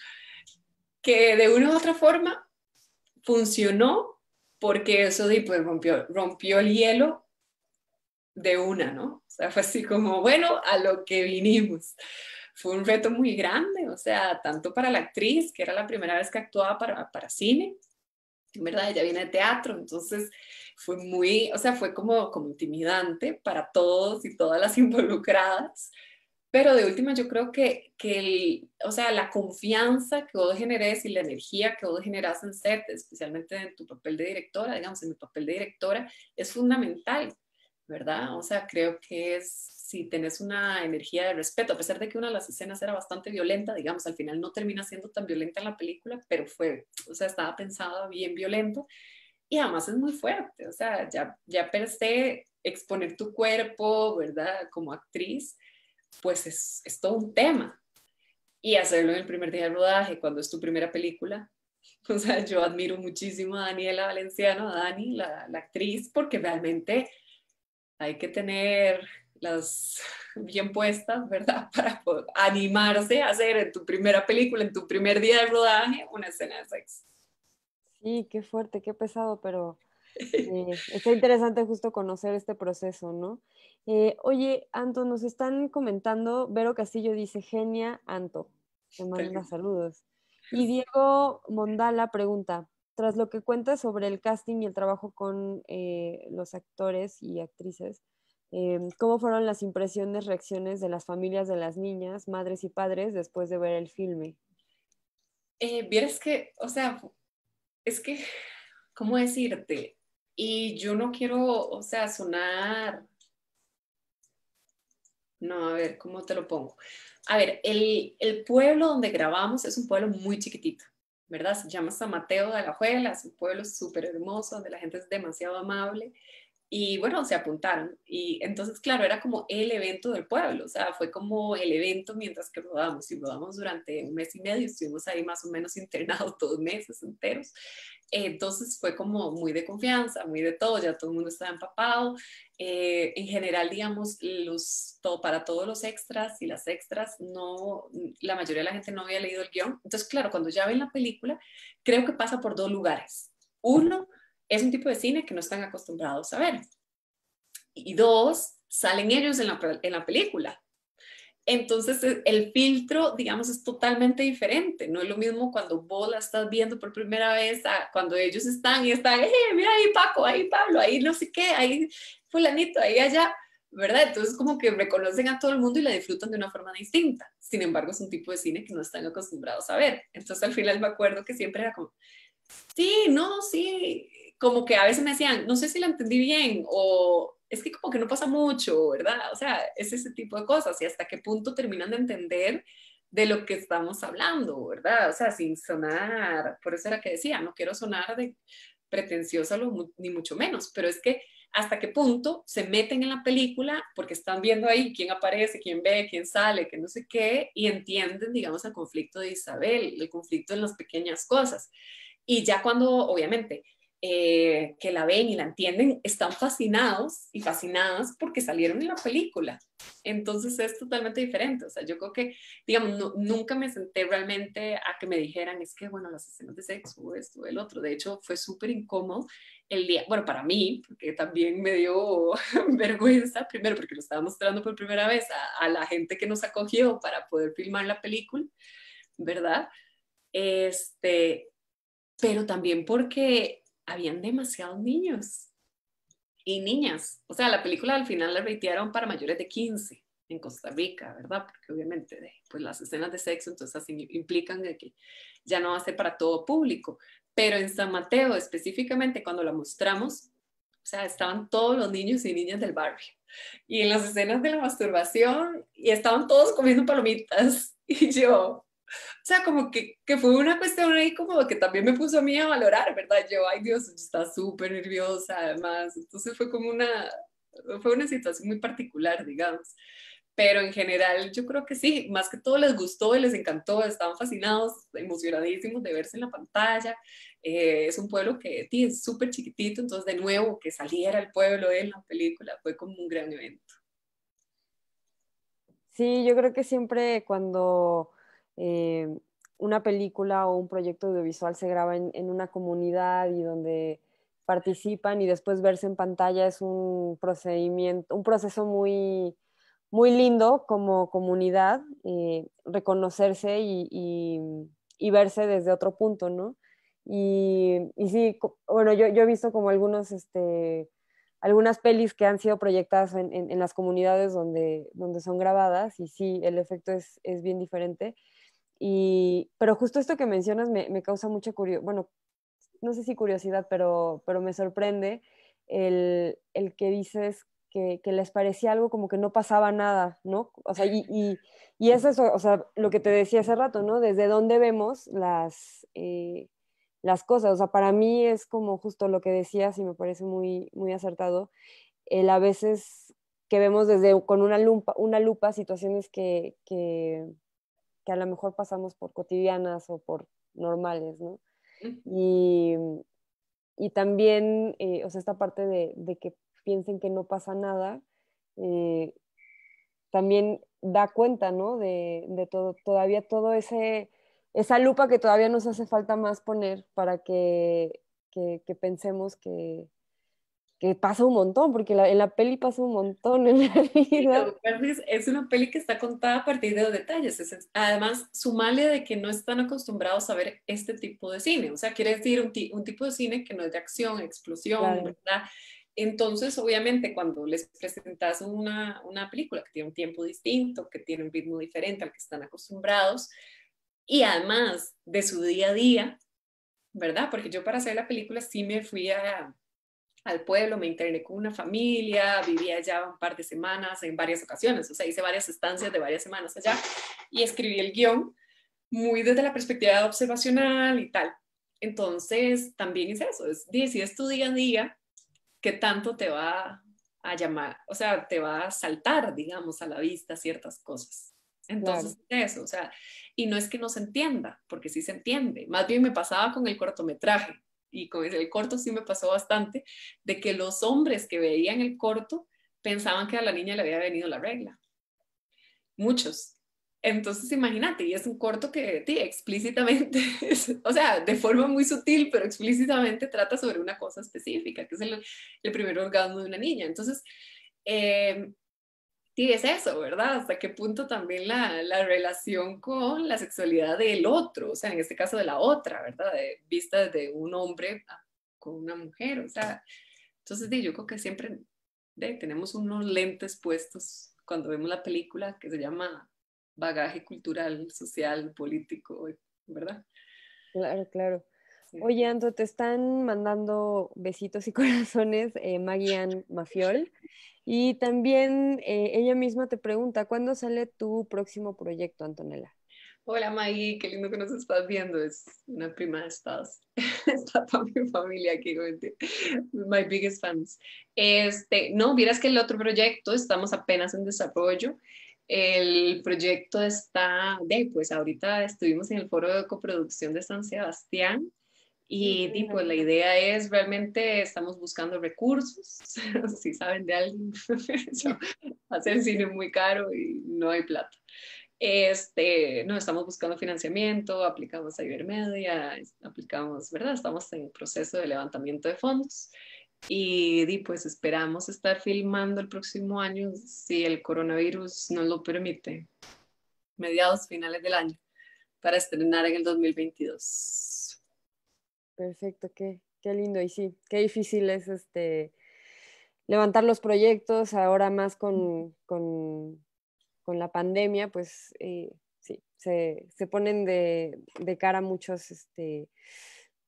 Que de una u otra forma funcionó porque eso pues, rompió el hielo de una, ¿no? O sea, fue así como, bueno, a lo que vinimos. Fue un reto muy grande, o sea, tanto para la actriz, que era la primera vez que actuaba para cine, en verdad, ella viene de teatro, entonces fue muy, o sea, fue como intimidante para todos y todas las involucradas, pero de última yo creo o sea, la confianza que vos generes y la energía que vos generas en set, especialmente en tu papel de directora, digamos, en mi papel de directora, es fundamental, ¿verdad? O sea, creo que si tenés una energía de respeto, a pesar de que una de las escenas era bastante violenta, digamos, al final no termina siendo tan violenta en la película, pero o sea, estaba pensada bien violento y además es muy fuerte, o sea, ya per se exponer tu cuerpo, ¿verdad? Como actriz, pues es todo un tema. Y hacerlo en el primer día de rodaje, cuando es tu primera película. O sea, yo admiro muchísimo a Daniela Valenciano, a Dani, la actriz, porque realmente hay que tener las bien puestas, ¿verdad? Para poder animarse a hacer en tu primera película, en tu primer día de rodaje, una escena de sexo. Sí, qué fuerte, qué pesado, pero está interesante justo conocer este proceso, ¿no? Oye, Anto, nos están comentando, Vero Castillo dice, genia, Anto, te manda saludos. Y Diego Mondala pregunta, tras lo que cuentas sobre el casting y el trabajo con los actores y actrices, ¿cómo fueron las impresiones, reacciones de las familias de las niñas, madres y padres después de ver el filme? Vieras que, o sea, es que, ¿cómo decirte? Y yo no quiero, o sea, sonar, no, a ver, ¿cómo te lo pongo? A ver, el pueblo donde grabamos es un pueblo muy chiquitito, ¿verdad? Se llama San Mateo de Alajuela, es un pueblo súper hermoso, donde la gente es demasiado amable. Y bueno, se apuntaron. Y entonces, claro, era como el evento del pueblo, o sea, fue como el evento mientras que rodamos. Y rodamos durante un mes y medio, estuvimos ahí más o menos internados 2 meses enteros. Entonces fue como muy de confianza, muy de todo, ya todo el mundo estaba empapado. En general, digamos, para todos los extras y las extras, no, la mayoría de la gente no había leído el guión. Entonces, claro, cuando ya ven la película, creo que pasa por 2 lugares. Uno, es un tipo de cine que no están acostumbrados a ver. Y dos, salen ellos en la película. Entonces, el filtro, digamos, es totalmente diferente. No es lo mismo cuando vos la estás viendo por primera vez a cuando ellos están y están, mira ahí Paco, ahí Pablo, ahí no sé qué, ahí fulanito, ahí allá, ¿verdad? Entonces, como que reconocen a todo el mundo y la disfrutan de una forma distinta. Sin embargo, es un tipo de cine que no están acostumbrados a ver. Entonces, al final me acuerdo que siempre era como, sí, no, sí, como que a veces me decían, no sé si la entendí bien o es que como que no pasa mucho, ¿verdad? O sea, es ese tipo de cosas y hasta qué punto terminan de entender de lo que estamos hablando, ¿verdad? O sea, sin sonar, por eso era que decía, no quiero sonar de pretenciosa ni mucho menos, pero es que hasta qué punto se meten en la película porque están viendo ahí quién aparece, quién ve, quién sale, que no sé qué, y entienden, digamos, el conflicto de Isabel, el conflicto en las pequeñas cosas. Y ya cuando, obviamente, que la ven y la entienden, están fascinados y fascinadas porque salieron en la película. Entonces es totalmente diferente. O sea, yo creo que, digamos, nunca me senté realmente a que me dijeran, es que, bueno, las escenas de sexo, esto, el otro. De hecho, fue súper incómodo el día, bueno, para mí, porque también me dio vergüenza, primero porque lo estaba mostrando por primera vez a la gente que nos acogió para poder filmar la película, ¿verdad? Este, pero también porque habían demasiados niños y niñas. O sea, la película al final la ratearon para mayores de 15 en Costa Rica, ¿verdad? Porque obviamente pues las escenas de sexo entonces así implican de que ya no va a ser para todo público. Pero en San Mateo específicamente cuando la mostramos, o sea, estaban todos los niños y niñas del barrio. Y en las escenas de la masturbación, y estaban todos comiendo palomitas. Y yo, o sea, como que fue una cuestión ahí como que también me puso a mí a valorar, ¿verdad? Yo, ay Dios, está súper nerviosa además. Entonces fue una situación muy particular, digamos. Pero en general yo creo que sí, más que todo les gustó y les encantó, estaban fascinados, emocionadísimos de verse en la pantalla. Es un pueblo que es súper chiquitito, entonces de nuevo que saliera el pueblo en la película fue como un gran evento. Sí, yo creo que siempre cuando eh, una película o un proyecto audiovisual se graba en una comunidad y donde participan y después verse en pantalla es un procedimiento, un proceso muy, muy lindo como comunidad, reconocerse y verse desde otro punto, ¿no? Y sí, bueno, yo he visto como algunos, algunas pelis que han sido proyectadas en las comunidades donde son grabadas y sí, el efecto es bien diferente. Pero justo esto que mencionas me causa mucha curiosidad, bueno, no sé si curiosidad, pero me sorprende el que dices que les parecía algo como que no pasaba nada, ¿no? O sea, y es eso, o sea, lo que te decía hace rato, ¿no? Desde dónde vemos las cosas. O sea, para mí es como justo lo que decías y me parece muy, muy acertado. A veces que vemos desde con una lupa situaciones que a lo mejor pasamos por cotidianas o por normales, ¿no? Y, y también, o sea, esta parte de que piensen que no pasa nada, eh, también da cuenta, ¿no? De todo, todavía todo esa lupa que todavía nos hace falta más poner para que pensemos que pasa un montón, porque en la peli pasa un montón en la Sí, vida. lo que pasa es una peli que está contada a partir de los detalles. Además, sumale de que no están acostumbrados a ver este tipo de cine. O sea, quiere decir un tipo de cine que no es de acción, explosión, Claro, ¿verdad? Entonces, obviamente, cuando les presentas una película que tiene un tiempo distinto, que tiene un ritmo diferente al que están acostumbrados, y además de su día a día, ¿verdad? Porque yo para hacer la película sí me fui al pueblo, me interné con una familia, vivía allá un par de semanas en varias ocasiones, o sea, hice varias estancias de varias semanas allá y escribí el guión muy desde la perspectiva observacional y tal. Entonces, también es eso, si es tu día a día, ¿qué tanto te va a llamar? O sea, te va a saltar, digamos, a la vista ciertas cosas. claro. Entonces, eso, o sea, y no es que no se entienda, porque sí se entiende. Más bien me pasaba con el cortometraje, y con el corto sí me pasó bastante, de que los hombres que veían el corto pensaban que a la niña le había venido la regla. Muchos. Entonces, imagínate, y es un corto que explícitamente, o sea, de forma muy sutil, pero explícitamente trata sobre una cosa específica, que es el primer orgasmo de una niña. Entonces, eh, sí, es eso, ¿verdad? Hasta qué punto también la relación con la sexualidad del otro, o sea, en este caso de la otra, ¿verdad? Vista desde un hombre con una mujer, o sea, entonces yo creo que siempre tenemos unos lentes puestos cuando vemos la película que se llama bagaje cultural, social, político, ¿verdad? Claro, claro. Sí. Oye, Anto, te están mandando besitos y corazones Maggie Ann Mafiol. Y también ella misma te pregunta, ¿cuándo sale tu próximo proyecto, Antonella? Hola Maggie, qué lindo que nos estás viendo. Es una prima de Estados. Está toda mi familia aquí, obviamente. My biggest fans. No, vieras que el otro proyecto estamos apenas en desarrollo. El proyecto está, pues ahorita estuvimos en el foro de coproducción de San Sebastián y pues la idea es realmente estamos buscando recursos, si saben de alguien, hacer cine es muy caro y no hay plata. No estamos buscando financiamiento, aplicamos a Ibermedia, aplicamos, ¿verdad? Estamos en proceso de levantamiento de fondos y pues esperamos estar filmando el próximo año si el coronavirus nos lo permite, mediados finales del año, para estrenar en el 2022. Perfecto, qué lindo. Y sí, qué difícil es levantar los proyectos ahora más con la pandemia, pues sí, se ponen de cara muchos,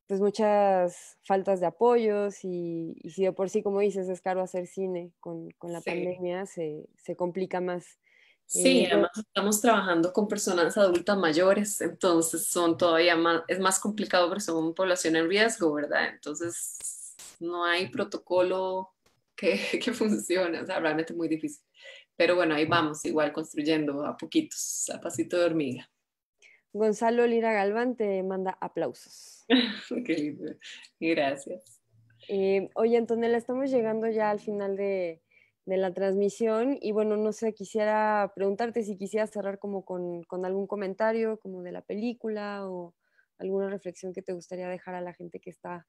pues muchas faltas de apoyos y si de por sí, como dices, es caro hacer cine con la Sí. pandemia, se complica más. Sí, Yo, además estamos trabajando con personas adultas mayores, entonces son todavía más, es más complicado porque son población en riesgo, ¿verdad? Entonces no hay protocolo que, que funcione, o sea, realmente muy difícil. Pero bueno, ahí vamos, igual construyendo a poquitos, a pasito de hormiga. Gonzalo Lira Galván te manda aplausos. Qué lindo. Gracias. Oye, Antonella, estamos llegando ya al final de la transmisión. Y bueno, no sé, quisiera preguntarte si quisieras cerrar como con algún comentario como de la película o alguna reflexión que te gustaría dejar a la gente que está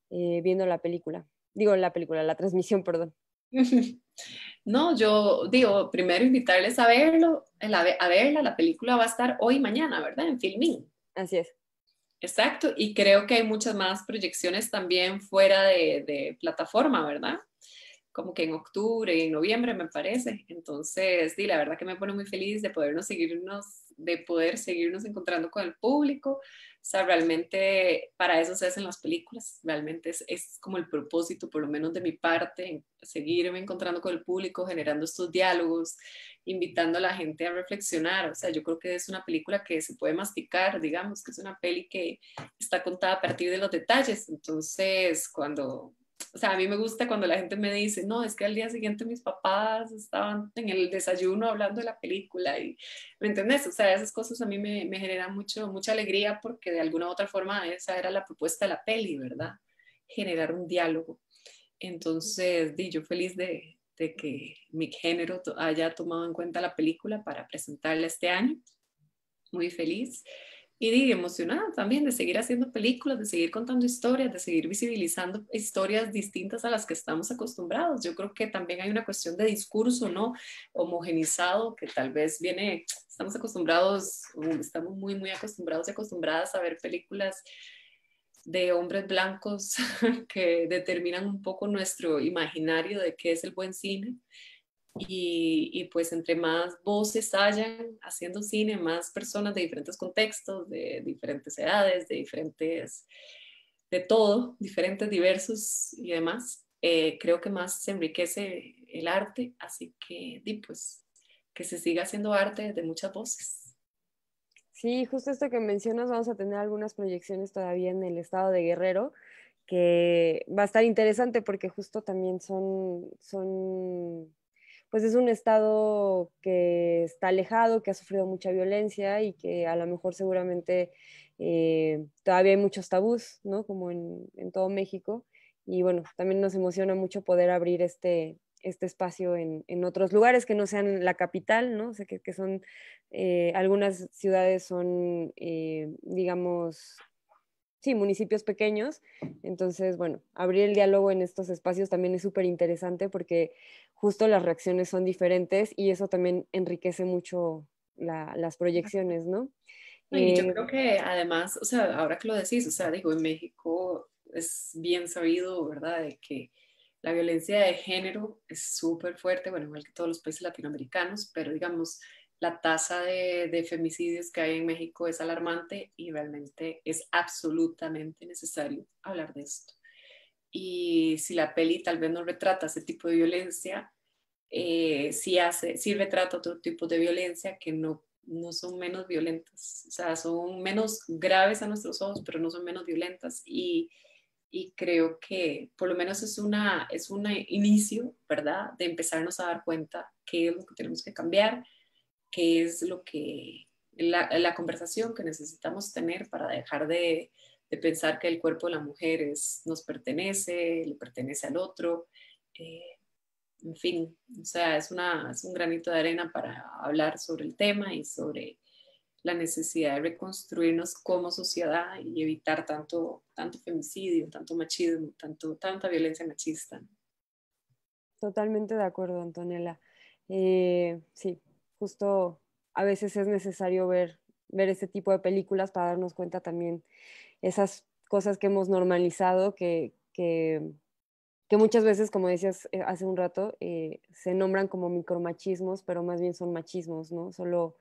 viendo la película. Digo, la transmisión, perdón. No, yo digo, primero invitarles a verlo, a verla, la película va a estar hoy y mañana, ¿verdad? En Filmin. Así es. Exacto, y creo que hay muchas más proyecciones también fuera de plataforma, ¿verdad? Como que en octubre y en noviembre me parece. Entonces, sí, la verdad que me pone muy feliz de de poder seguirnos encontrando con el público. O sea, realmente para eso se hacen las películas. Realmente es como el propósito, por lo menos de mi parte, seguirme encontrando con el público, generando estos diálogos, invitando a la gente a reflexionar. O sea, yo creo que es una película que se puede masticar, digamos, que es una peli que está contada a partir de los detalles. Entonces, o sea, a mí me gusta cuando la gente me dice, no, es que al día siguiente mis papás estaban en el desayuno hablando de la película y, ¿me entendés? O sea, esas cosas a mí me generan mucha alegría porque de alguna u otra forma esa era la propuesta de la peli, ¿verdad? Generar un diálogo. Entonces, yo feliz de que mi género haya tomado en cuenta la película para presentarla este año. Muy feliz. Y emocionada también de seguir haciendo películas, de seguir contando historias, de seguir visibilizando historias distintas a las que estamos acostumbrados. Yo creo que también hay una cuestión de discurso, ¿no? Homogenizado, que tal vez estamos muy acostumbrados y acostumbradas a ver películas de hombres blancos que determinan un poco nuestro imaginario de qué es el buen cine. Pues entre más voces hayan haciendo cine, más personas de diferentes contextos, de diferentes edades, de todo, diferentes, diversos y demás, creo que más se enriquece el arte, así que pues que se siga haciendo arte de muchas voces. Sí, justo esto que mencionas, vamos a tener algunas proyecciones todavía en el estado de Guerrero, que va a estar interesante porque justo también pues es un estado que está alejado, que ha sufrido mucha violencia y que a lo mejor seguramente todavía hay muchos tabús, ¿no? Como en todo México. Y bueno, también nos emociona mucho poder abrir este espacio en otros lugares que no sean la capital, ¿no? O sea, que son, algunas ciudades son, digamos, sí, municipios pequeños. Entonces, bueno, abrir el diálogo en estos espacios también es súper interesante porque justo las reacciones son diferentes y eso también enriquece mucho las proyecciones, ¿no? Y yo Eh, creo que además, o sea, ahora que lo decís, o sea, digo, en México es bien sabido, ¿verdad?, de que la violencia de género es súper fuerte, bueno, igual que todos los países latinoamericanos, pero digamos, la tasa de femicidios que hay en México es alarmante y realmente es absolutamente necesario hablar de esto. Y si la peli tal vez no retrata ese tipo de violencia, sí retrata otro tipo de violencia que no son menos violentas, o sea, son menos graves a nuestros ojos, pero no son menos violentas. Y creo que por lo menos es un inicio, ¿verdad?, de empezarnos a dar cuenta qué es lo que tenemos que cambiar, qué es la conversación que necesitamos tener para dejar de pensar que el cuerpo de la mujer nos pertenece, le pertenece al otro. Eh, en fin, o sea, es un granito de arena para hablar sobre el tema y sobre la necesidad de reconstruirnos como sociedad y evitar tanto femicidio, tanto machismo, tanta violencia machista. Totalmente de acuerdo, Antonella. Sí, justo a veces es necesario ver este tipo de películas para darnos cuenta también esas cosas que hemos normalizado, que muchas veces, como decías hace un rato, se nombran como micromachismos, pero más bien son machismos, ¿no? Solo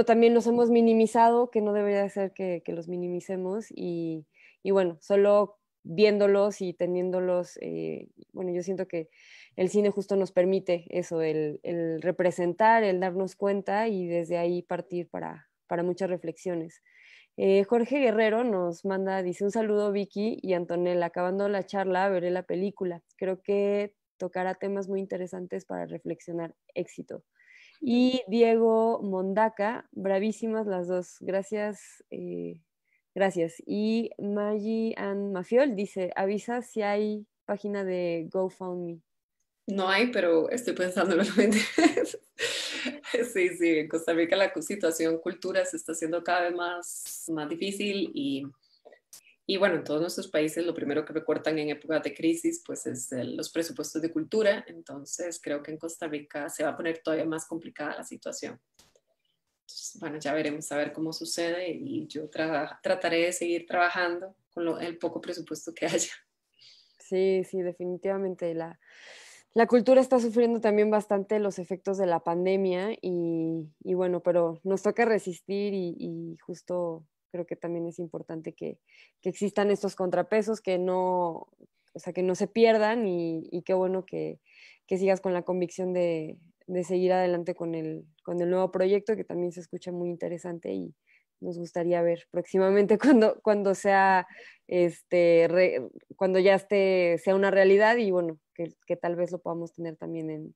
también los hemos minimizado, que no debería ser que los minimicemos, y bueno, solo viéndolos y teniéndolos, bueno, yo siento que el cine justo nos permite eso, el representar, el darnos cuenta y desde ahí partir para muchas reflexiones. Jorge Guerrero nos manda, dice un saludo Vicky y Antonella, acabando la charla veré la película. Creo que tocará temas muy interesantes para reflexionar. Éxito. Y Diego Mondaca, bravísimas las dos. Gracias, gracias. Y Maggie Ann Mafiol dice, avisa si hay página de GoFundMe. No hay, pero estoy pensando en Sí, sí, en Costa Rica la situación cultura se está haciendo cada vez más difícil y bueno, en todos nuestros países lo primero que recortan en épocas de crisis pues es los presupuestos de cultura, entonces creo que en Costa Rica se va a poner todavía más complicada la situación. Entonces, bueno, ya veremos a ver cómo sucede y yo trataré de seguir trabajando con el poco presupuesto que haya. Sí, sí, definitivamente. La cultura está sufriendo también bastante los efectos de la pandemia y bueno, pero nos toca resistir y justo creo que también es importante que existan estos contrapesos, que no, o sea, que no se pierdan y qué bueno que sigas con la convicción de seguir adelante con el nuevo proyecto, que también se escucha muy interesante y nos gustaría ver próximamente cuando sea cuando ya sea una realidad y bueno, que tal vez lo podamos tener también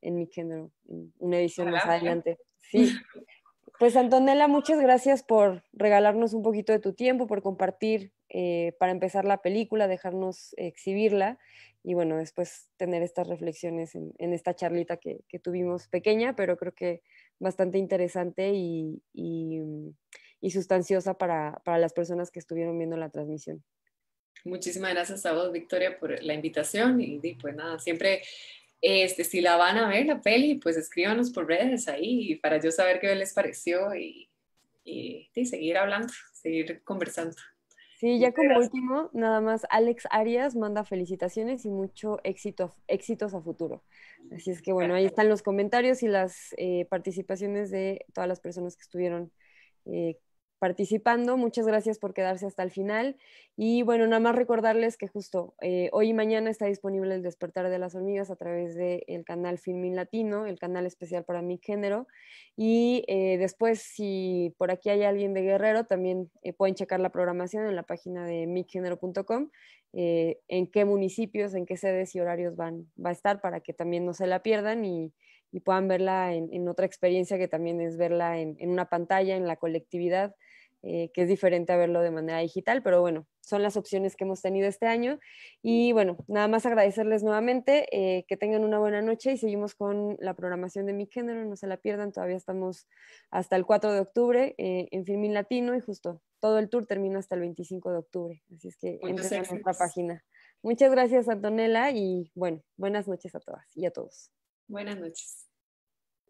en mi género, en una edición más Ojalá, ojalá. adelante. Sí, pues Antonella, muchas gracias por regalarnos un poquito de tu tiempo, por compartir para empezar la película, dejarnos exhibirla y bueno, después tener estas reflexiones en esta charlita que tuvimos pequeña, pero creo que bastante interesante y sustanciosa para las personas que estuvieron viendo la transmisión. Muchísimas gracias a vos, Victoria, por la invitación y pues nada, siempre si la van a ver la peli, pues escríbanos por redes ahí para yo saber qué les pareció y seguir hablando, seguir conversando. Sí, ya Muchas como gracias. último, nada más Alex Arias manda felicitaciones y mucho éxito, éxitos a futuro. Así es que bueno, ahí están los comentarios y las participaciones de todas las personas que estuvieron eh, participando. Muchas gracias por quedarse hasta el final. Y bueno, nada más recordarles que justo hoy y mañana está disponible El Despertar de las Hormigas a través del canal Filmin Latino, el canal especial para mi género. Y después, si por aquí hay alguien de Guerrero, también pueden checar la programación en la página de migénero.com, en qué municipios, en qué sedes y horarios va a estar para que también no se la pierdan y puedan verla en otra experiencia que también es verla en una pantalla, en la colectividad, que es diferente a verlo de manera digital, pero bueno, son las opciones que hemos tenido este año. Y bueno, nada más agradecerles nuevamente, que tengan una buena noche y seguimos con la programación de Mi Género, no se la pierdan, todavía estamos hasta el 4 de octubre en Filmin Latino y justo todo el tour termina hasta el 25 de octubre, así es que Muchos entren a nuestra éxitos. página. Muchas gracias, Antonella, y bueno, buenas noches a todas y a todos. Buenas noches.